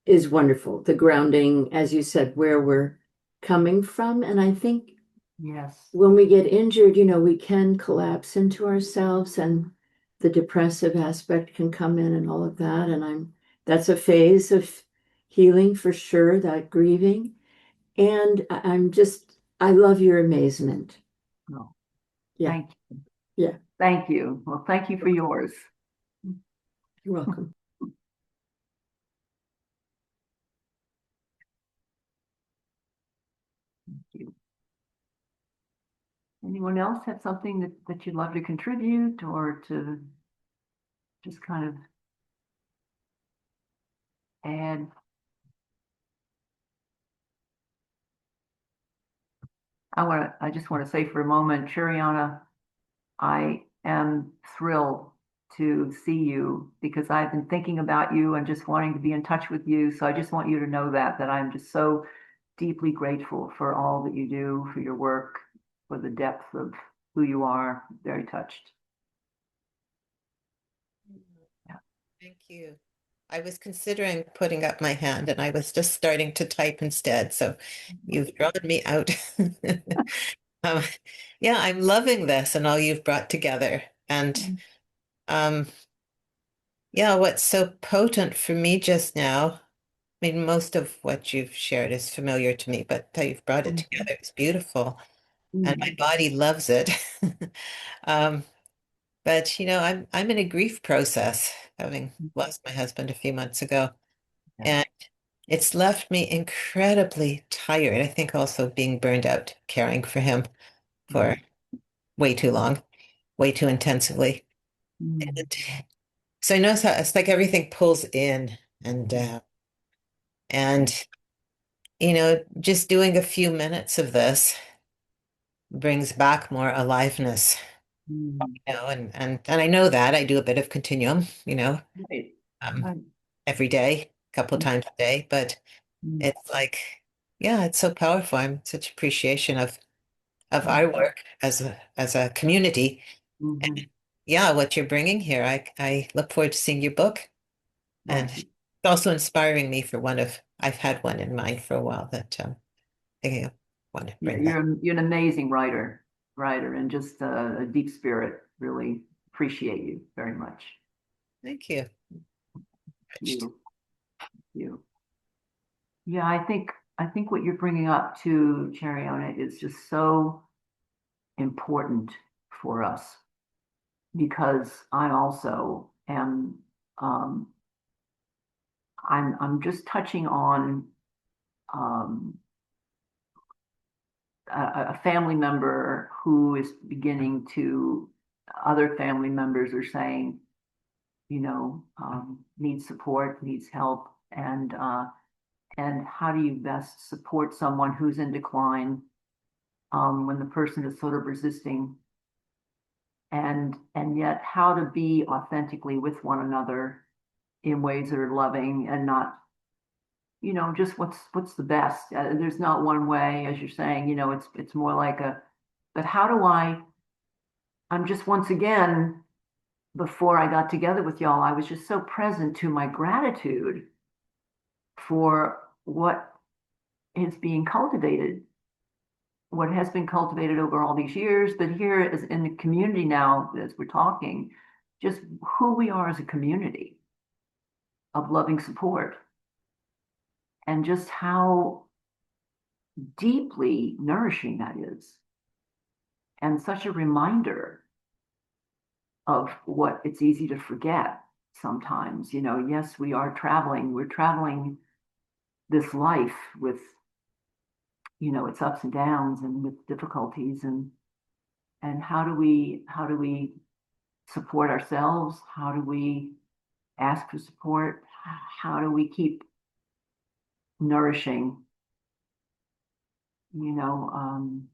is wonderful. The grounding, as you said, where we're coming from. And I think Yes. when we get injured, we can collapse into ourselves and the depressive aspect can come in and all of that. And that's a phase of healing for sure, that grieving. And I love your amazement. No. Yeah. Thank you. Yeah. Thank you. Well, thank you for yours. You're welcome. Thank you. Anyone else have something that you'd love to contribute or to just kind of add? I just want to say for a moment, Shariana, I am thrilled to see you because I've been thinking about you and just wanting to be in touch with you. So I just want you to know that I'm just so deeply grateful for all that you do, for your work, for the depth of who you are. Very touched. Yeah. Thank you. I was considering putting up my hand and I was just starting to type instead. So you've drawn me out. Um, yeah, I'm loving this and all you've brought together. And um, yeah, what's so potent for me just now, I mean, most of what you've shared is familiar to me, but how you've brought it together is beautiful. And my body loves it. Um, but I'm in a grief process, having lost my husband a few months ago. And it's left me incredibly tired. I think also being burned out, caring for him for way too long, way too intensively. And so I notice how it's like everything pulls in and down. And, just doing a few minutes of this brings back more aliveness, and I know that I do a bit of continuum, Right. um, Right. every day, a couple of times a day, but it's like, yeah, it's so powerful. I'm such appreciation of our work as a community. And yeah, what you're bringing here, I look forward to seeing your book. And Right. it's also inspiring me for I've had one in mind for a while that I want to Yeah, bring back. you're an amazing writer, and just a deep spirit. Really appreciate you very much. Thank you. You, you. Yeah, I think what you're bringing up to Chariona is just so important for us because I also am. Um, I'm just touching on um, a family member who is beginning to. Other family members are saying, needs support, needs help, and how do you best support someone who's in decline when the person is sort of resisting, and yet how to be authentically with one another in ways that are loving and not, just what's the best. There's not one way, as you're saying. It's more like but how do I'm just once again, before I got together with y'all, I was just so present to my gratitude for what is being cultivated, what has been cultivated over all these years, but here is in the community now, as we're talking, just who we are as a community of loving support, and just how deeply nourishing that is, and such a reminder of what it's easy to forget sometimes. Yes, we're traveling this life with, its ups and downs and with difficulties, and how do we support ourselves? How do we ask for support? How do we keep nourishing, and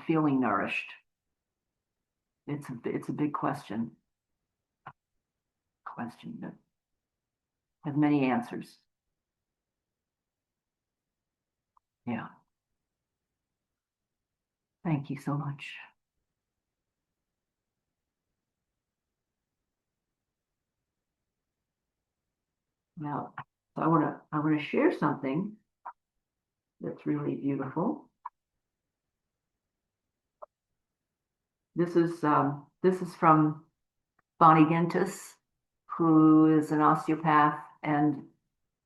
feeling nourished? It's a big question that has many answers. Yeah. Thank you so much. Now, so I want to share something that's really beautiful. This is from Bonnie Gintis, who is an osteopath and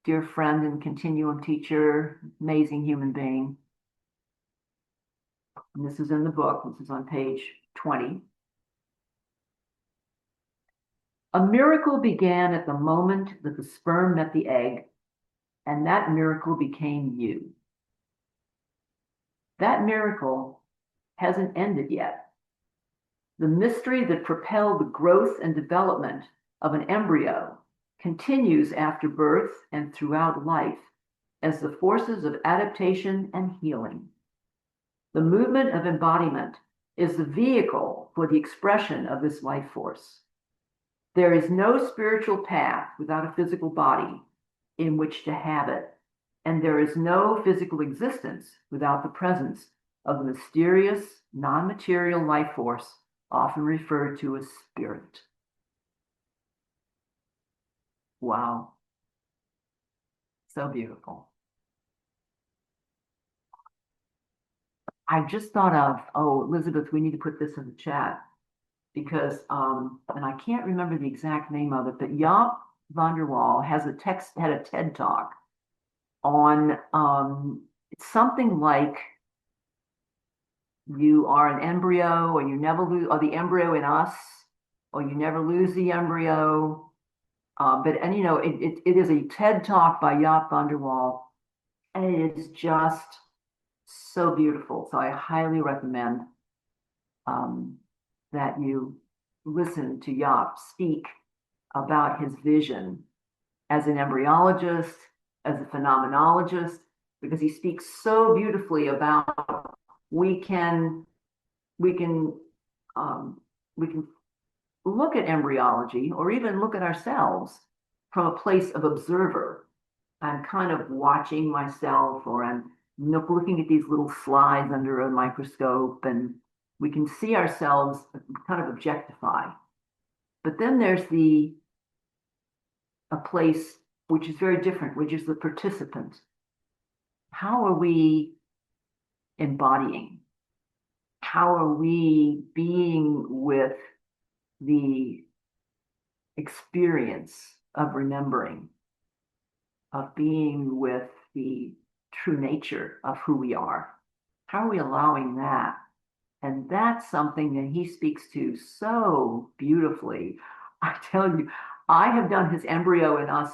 dear friend and continuum teacher, amazing human being. And this is in the book. This is on page 20. A miracle began at the moment that the sperm met the egg, and that miracle became you. that miracle hasn't ended yet. The mystery that propelled the growth and development of an embryo continues after birth and throughout life as the forces of adaptation and healing. The movement of embodiment is the vehicle for the expression of this life force. There is no spiritual path without a physical body in which to have it, and there is no physical existence without the presence of the mysterious, non-material life force, often referred to as spirit. Wow. So beautiful. I just thought of, oh, Elizabeth, we need to put this in the chat because, and I can't remember the exact name of it, but Jaap van der Wal had a TED Talk on something like you are an embryo or you never lose, or the embryo in us, or you never lose the embryo. And you know, it is a TED Talk by Jaap van der Wal, and it is just so beautiful. So I highly recommend that you listen to Jaap speak about his vision as an embryologist, as a phenomenologist, because he speaks so beautifully about we can look at embryology or even look at ourselves from a place of observer. I'm kind of watching myself, or I'm looking at these little slides under a microscope, and we can see ourselves kind of objectify. But then there's a place which is very different, which is the participant. How are we embodying? How are we being with the experience of remembering, of being with the true nature of who we are? How are we allowing that? And that's something that he speaks to so beautifully. I tell you, I have done his Embryo in Us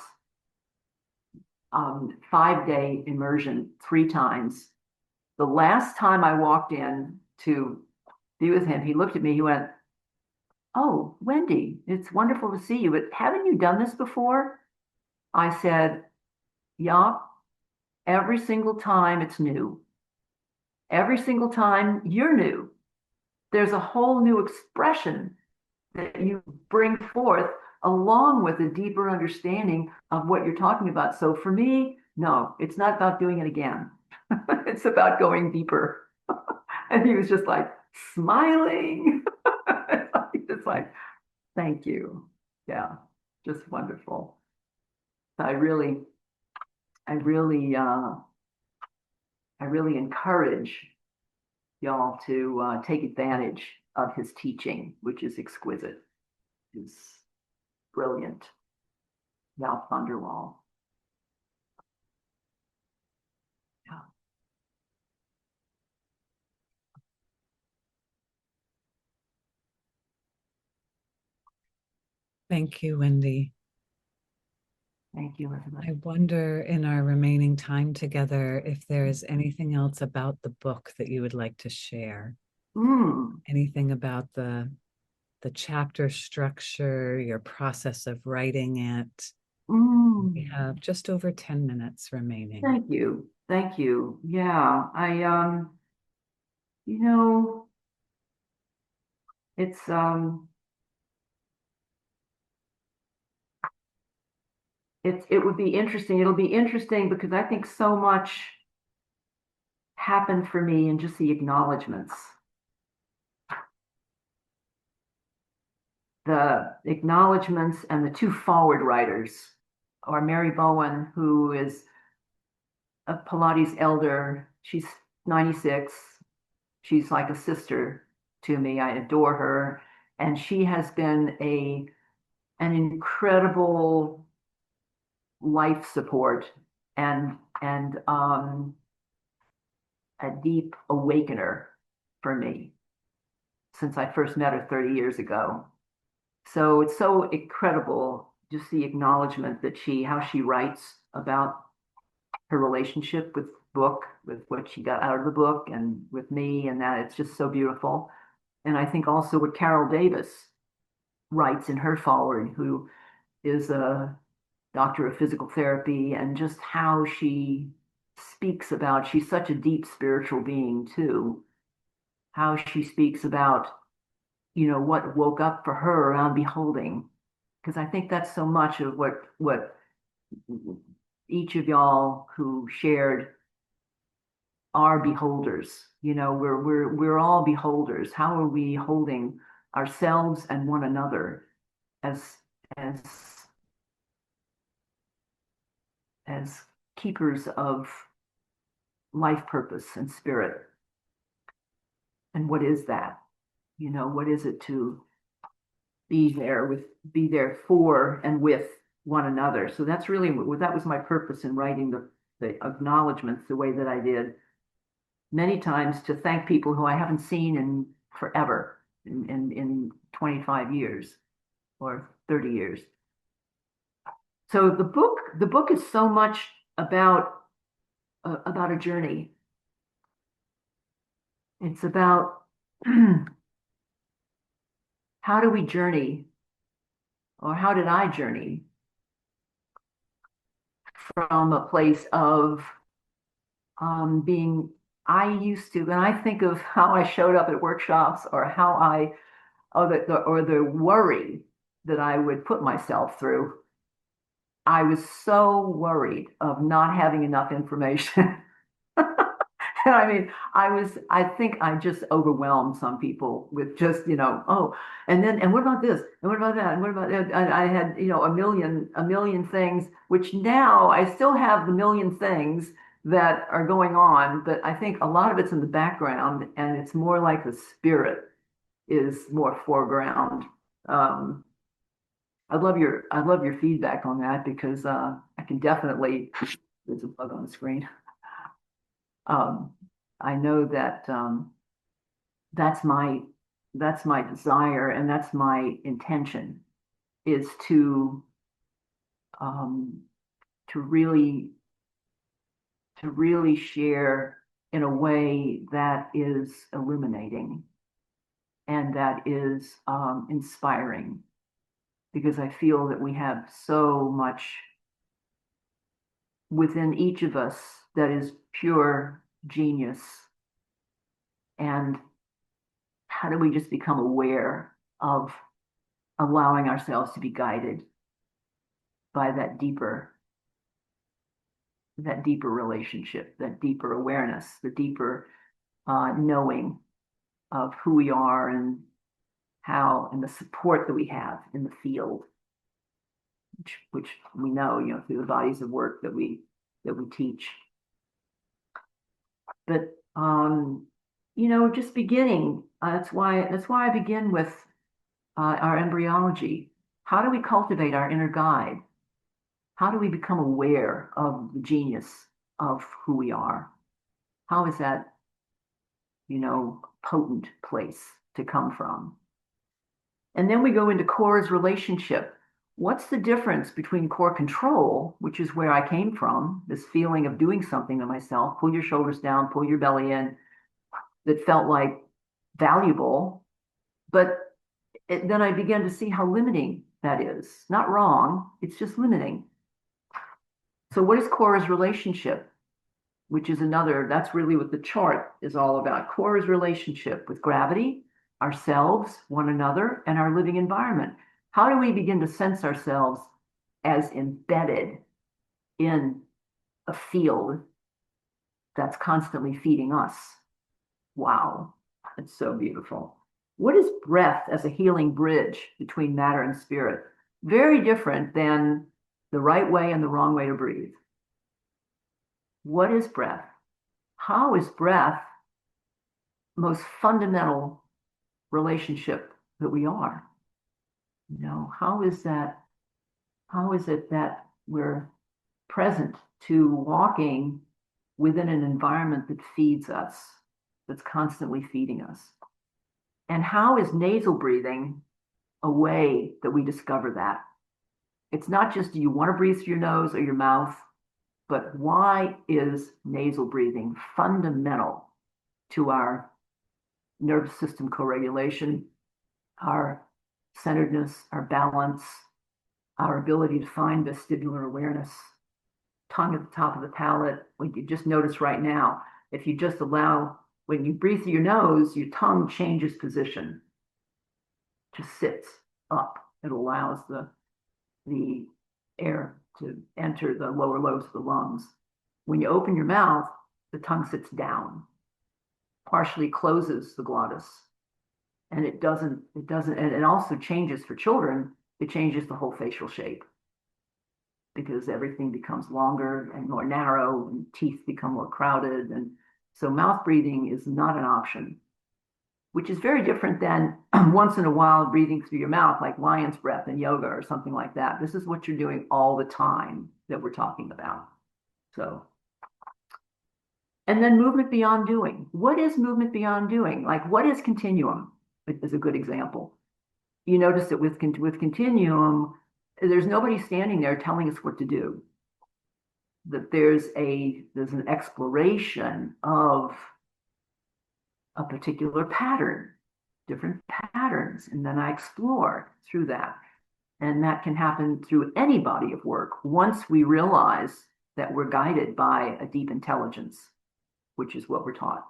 5-day immersion 3 times. The last time I walked in to be with him, he looked at me, he went, "Oh, Wendy, it's wonderful to see you, but haven't you done this before?" I said, "Yeah, every single time it's new. Every single time you're new. There's a whole new expression that you bring forth along with a deeper understanding of what you're talking about. So for me, no, it's not about doing it again. It's about going deeper." And he was just like smiling. It's like, thank you. Yeah, just wonderful. I really encourage y'all to take advantage of his teaching, which is exquisite, is brilliant. Jaap van der Wal. Yeah. Thank you, Wendy. Thank you, Elizabeth. I wonder in our remaining time together if there is anything else about the book that you would like to share. Anything about the chapter structure, your process of writing it. We have just over 10 minutes remaining. Thank you. Thank you. Yeah, you know, it would be interesting. It'll be interesting because I think so much happened for me in just the acknowledgments. The acknowledgments and the 2 forward writers are Mary Bowen, who is a Pilates elder. She's 96. She's like a sister to me. I adore her. And she has been an incredible life support and a deep awakener for me since I first met her 30 years ago. So it's so incredible just the acknowledgement that how she writes about her relationship with book, with what she got out of the book and with me, and that it's just so beautiful. And I think also what Carol Davis writes in her foreword, who is a doctor of physical therapy, and just how she speaks about, she's such a deep spiritual being too, how she speaks about, what woke up for her around beholding. Because I think that's so much of what each of y'all who shared are beholders. We're all beholders. How are we holding ourselves and one another as as as keepers of life purpose and spirit? And what is that? What is it to be there for and with one another? So that was my purpose in writing the acknowledgments the way that I did. Many times to thank people who I haven't seen in forever, in 25 years or 30 years. So the book is so much about a journey. It's about how do we journey, or how did I journey from a place of being, I used to, when I think of how I showed up at workshops, or how or the worry that I would put myself through. I was so worried of not having enough information. I mean, I think I just overwhelmed some people with just, oh, and what about this? And what about that? And what about that? I had, a million things, which now I still have the million things that are going on, but I think a lot of it's in the background, and it's more like the spirit is more foreground. I'd love your feedback on that, because I can definitely, there's a bug on the screen. I know that that's my desire, and that's my intention, is to really share in a way that is illuminating and that is inspiring, because I feel that we have so much within each of us that is pure genius. And how do we just become aware of allowing ourselves to be guided by that deeper relationship, that deeper awareness, the deeper knowing of who we are, and how, and the support that we have in the field, which we know, through the bodies of work that we teach. But just beginning. That's why I begin with our embryology. How do we cultivate our inner guide? How do we become aware of the genius of who we are? How is that, potent place to come from? And then we go into core's relationship. What's the difference between core control, which is where I came from, this feeling of doing something to myself, pull your shoulders down, pull your belly in, that felt like valuable, but then I began to see how limiting that is. Not wrong, it's just limiting. So what is core's relationship? Which is that's really what the chart is all about. Core's relationship with gravity, ourselves, one another, and our living environment. How do we begin to sense ourselves as embedded in a field that's constantly feeding us? Wow, it's so beautiful. What is breath as a healing bridge between matter and spirit? Very different than the right way and the wrong way to breathe. What is breath? How is breath most fundamental relationship that we are? How is that? How is it that we're present to walking within an environment that feeds us, that's constantly feeding us? And how is nasal breathing a way that we discover that? It's not just, do you want to breathe through your nose or your mouth? but why is nasal breathing fundamental to our nervous system co-regulation, our centeredness, our balance, our ability to find vestibular awareness, tongue at the top of the palate? Like you just notice right now, if you just allow, when you breathe through your nose, your tongue changes position, just sits up. It allows the air to enter the lower lobes of the lungs. When you open your mouth, the tongue sits down, partially closes the glottis. And it doesn't, and it also changes for children, it changes the whole facial shape because everything becomes longer and more narrow and teeth become more crowded. And so mouth breathing is not an option, which is very different than once in a while breathing through your mouth, like lion's breath in yoga or something like that. This is what you're doing all the time that we're talking about. So, and then movement beyond doing. What is movement beyond doing? Like, what is continuum? Is a good example. You notice that with continuum, there's nobody standing there telling us what to do. That there's an exploration of a particular pattern, different patterns, and then I explore through that. And that can happen through any body of work once we realize that we're guided by a deep intelligence, which is what we're taught.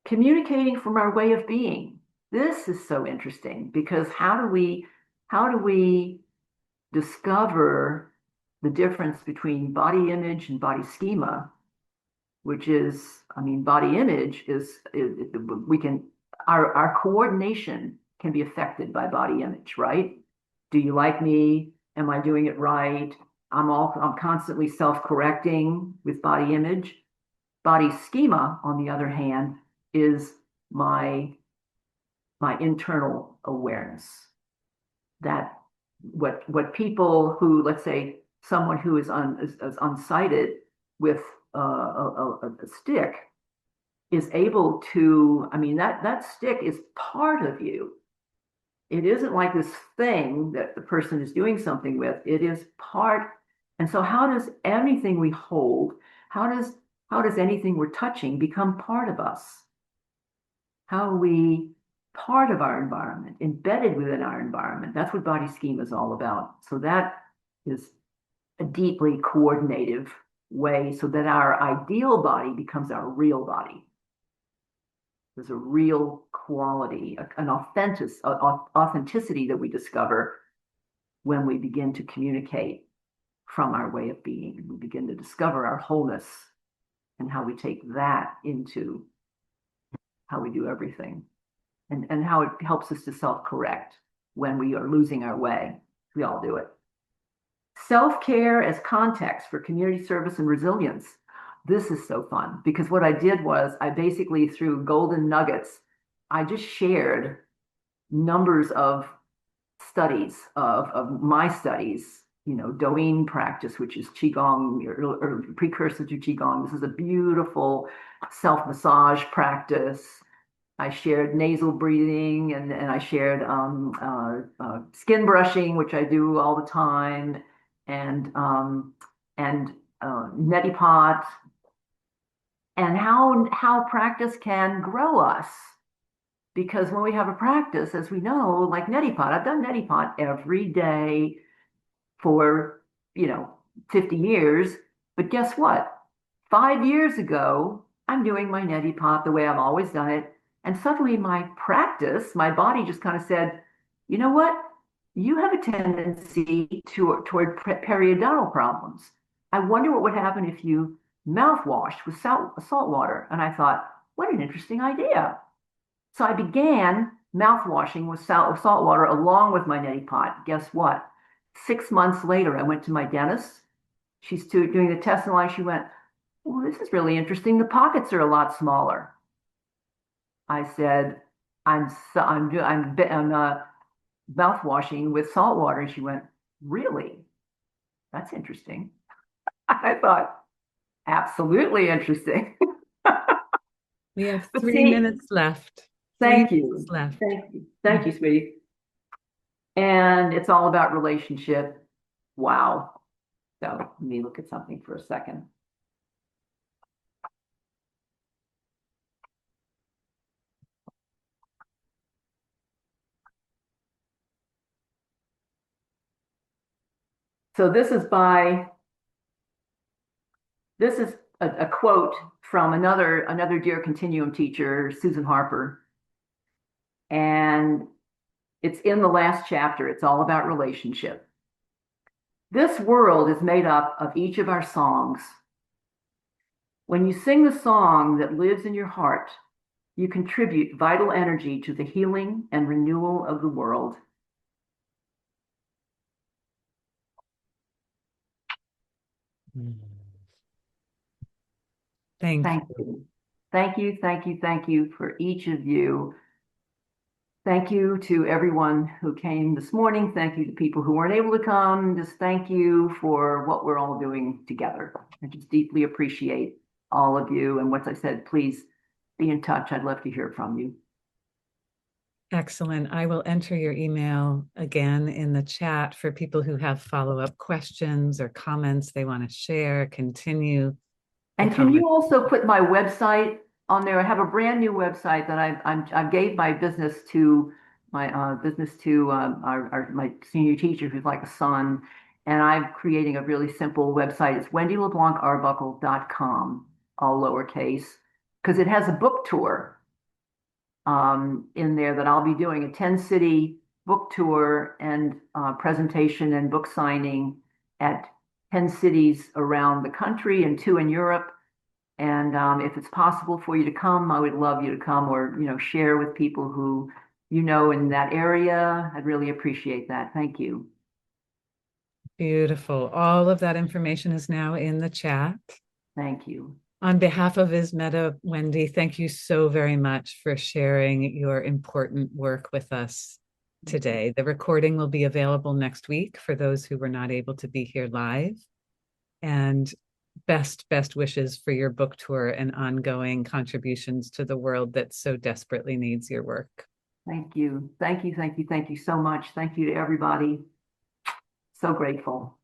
Communicating from our way of being. This is so interesting because how do we discover the difference between body image and body schema, which is, I mean, body image is we can, our coordination can be affected by body image, right? Do you like me? Am I doing it right? I'm constantly self-correcting with body image. Body schema, on the other hand, is my internal awareness. That what people who, let's say, someone who is unsighted with a stick is able to, I mean, that stick is part of you. It isn't like this thing that the person is doing something with. It is part. And so how does anything we hold, how does anything we're touching become part of us? How are we part of our environment, embedded within our environment? That's what body schema is all about. So that is a deeply coordinative way so that our ideal body becomes our real body. There's a real quality, an authenticity that we discover when we begin to communicate from our way of being. We begin to discover our wholeness and how we take that into how we do everything, and how it helps us to self-correct when we are losing our way. We all do it. Self-care as context for community service and resilience. This is so fun because what I did was I basically, through golden nuggets, I just shared numbers of studies of my studies, you know, Doin practice, which is Qigong or precursor to Qigong. This is a beautiful self-massage practice. I shared nasal breathing and I shared skin brushing, which I do all the time, and neti pot, and how practice can grow us. Because when we have a practice, as we know, like neti pot, I've done neti pot every day for, 50 years. But guess what? 5 years ago, I'm doing my neti pot the way I've always done it. And suddenly my practice, my body just kind of said, you know what? You have a tendency toward periodontal problems. I wonder what would happen if you mouthwashed with salt water. And I thought, what an interesting idea. So I began mouthwashing with salt water along with my neti pot. Guess what? 6 months later, I went to my dentist. She's doing the test and she went, well, this is really interesting. The pockets are a lot smaller. I said, I'm mouthwashing with salt water. And she went, really? That's interesting. I thought, absolutely interesting. We have But 3 see, minutes left. Thank 3 you. minutes left. Thank you, sweetie. And it's all about relationship. Wow. So let me look at something for a second. So this is a quote from another Dear Continuum teacher, Susan Harper. And it's in the last chapter. It's all about relationship. This world is made up of each of our songs. When you sing the song that lives in your heart, you contribute vital energy to the healing and renewal of the world. Thank Thank you. you. Thank you, thank you, thank you for each of you. Thank you to everyone who came this morning. Thank you to people who weren't able to come. Just thank you for what we're all doing together. I just deeply appreciate all of you. And what I said, please be in touch. I'd love to hear from you. Excellent. I will enter your email again in the chat for people who have follow-up questions or comments they want to share, continue. And can you also put my website on there? I have a brand new website that I gave my business to my my senior teacher who's like a son, and I'm creating a really simple website. It's WendyLeBlanc-Arbuckle.com, all lowercase, because it has a book tour in there that I'll be doing, a 10-city book tour and presentation and book signing at 10 cities around the country and 2 in Europe. And if it's possible for you to come, I would love you to come, or share with people who in that area. I'd really appreciate that. Thank you. Beautiful. All of that information is now in the chat. Thank you. On behalf of Ismeta, Wendy, thank you so very much for sharing your important work with us today. The recording will be available next week for those who were not able to be here live. And best wishes for your book tour and ongoing contributions to the world that so desperately needs your work. Thank you. Thank you. Thank you. Thank you so much. Thank you to everybody. So grateful.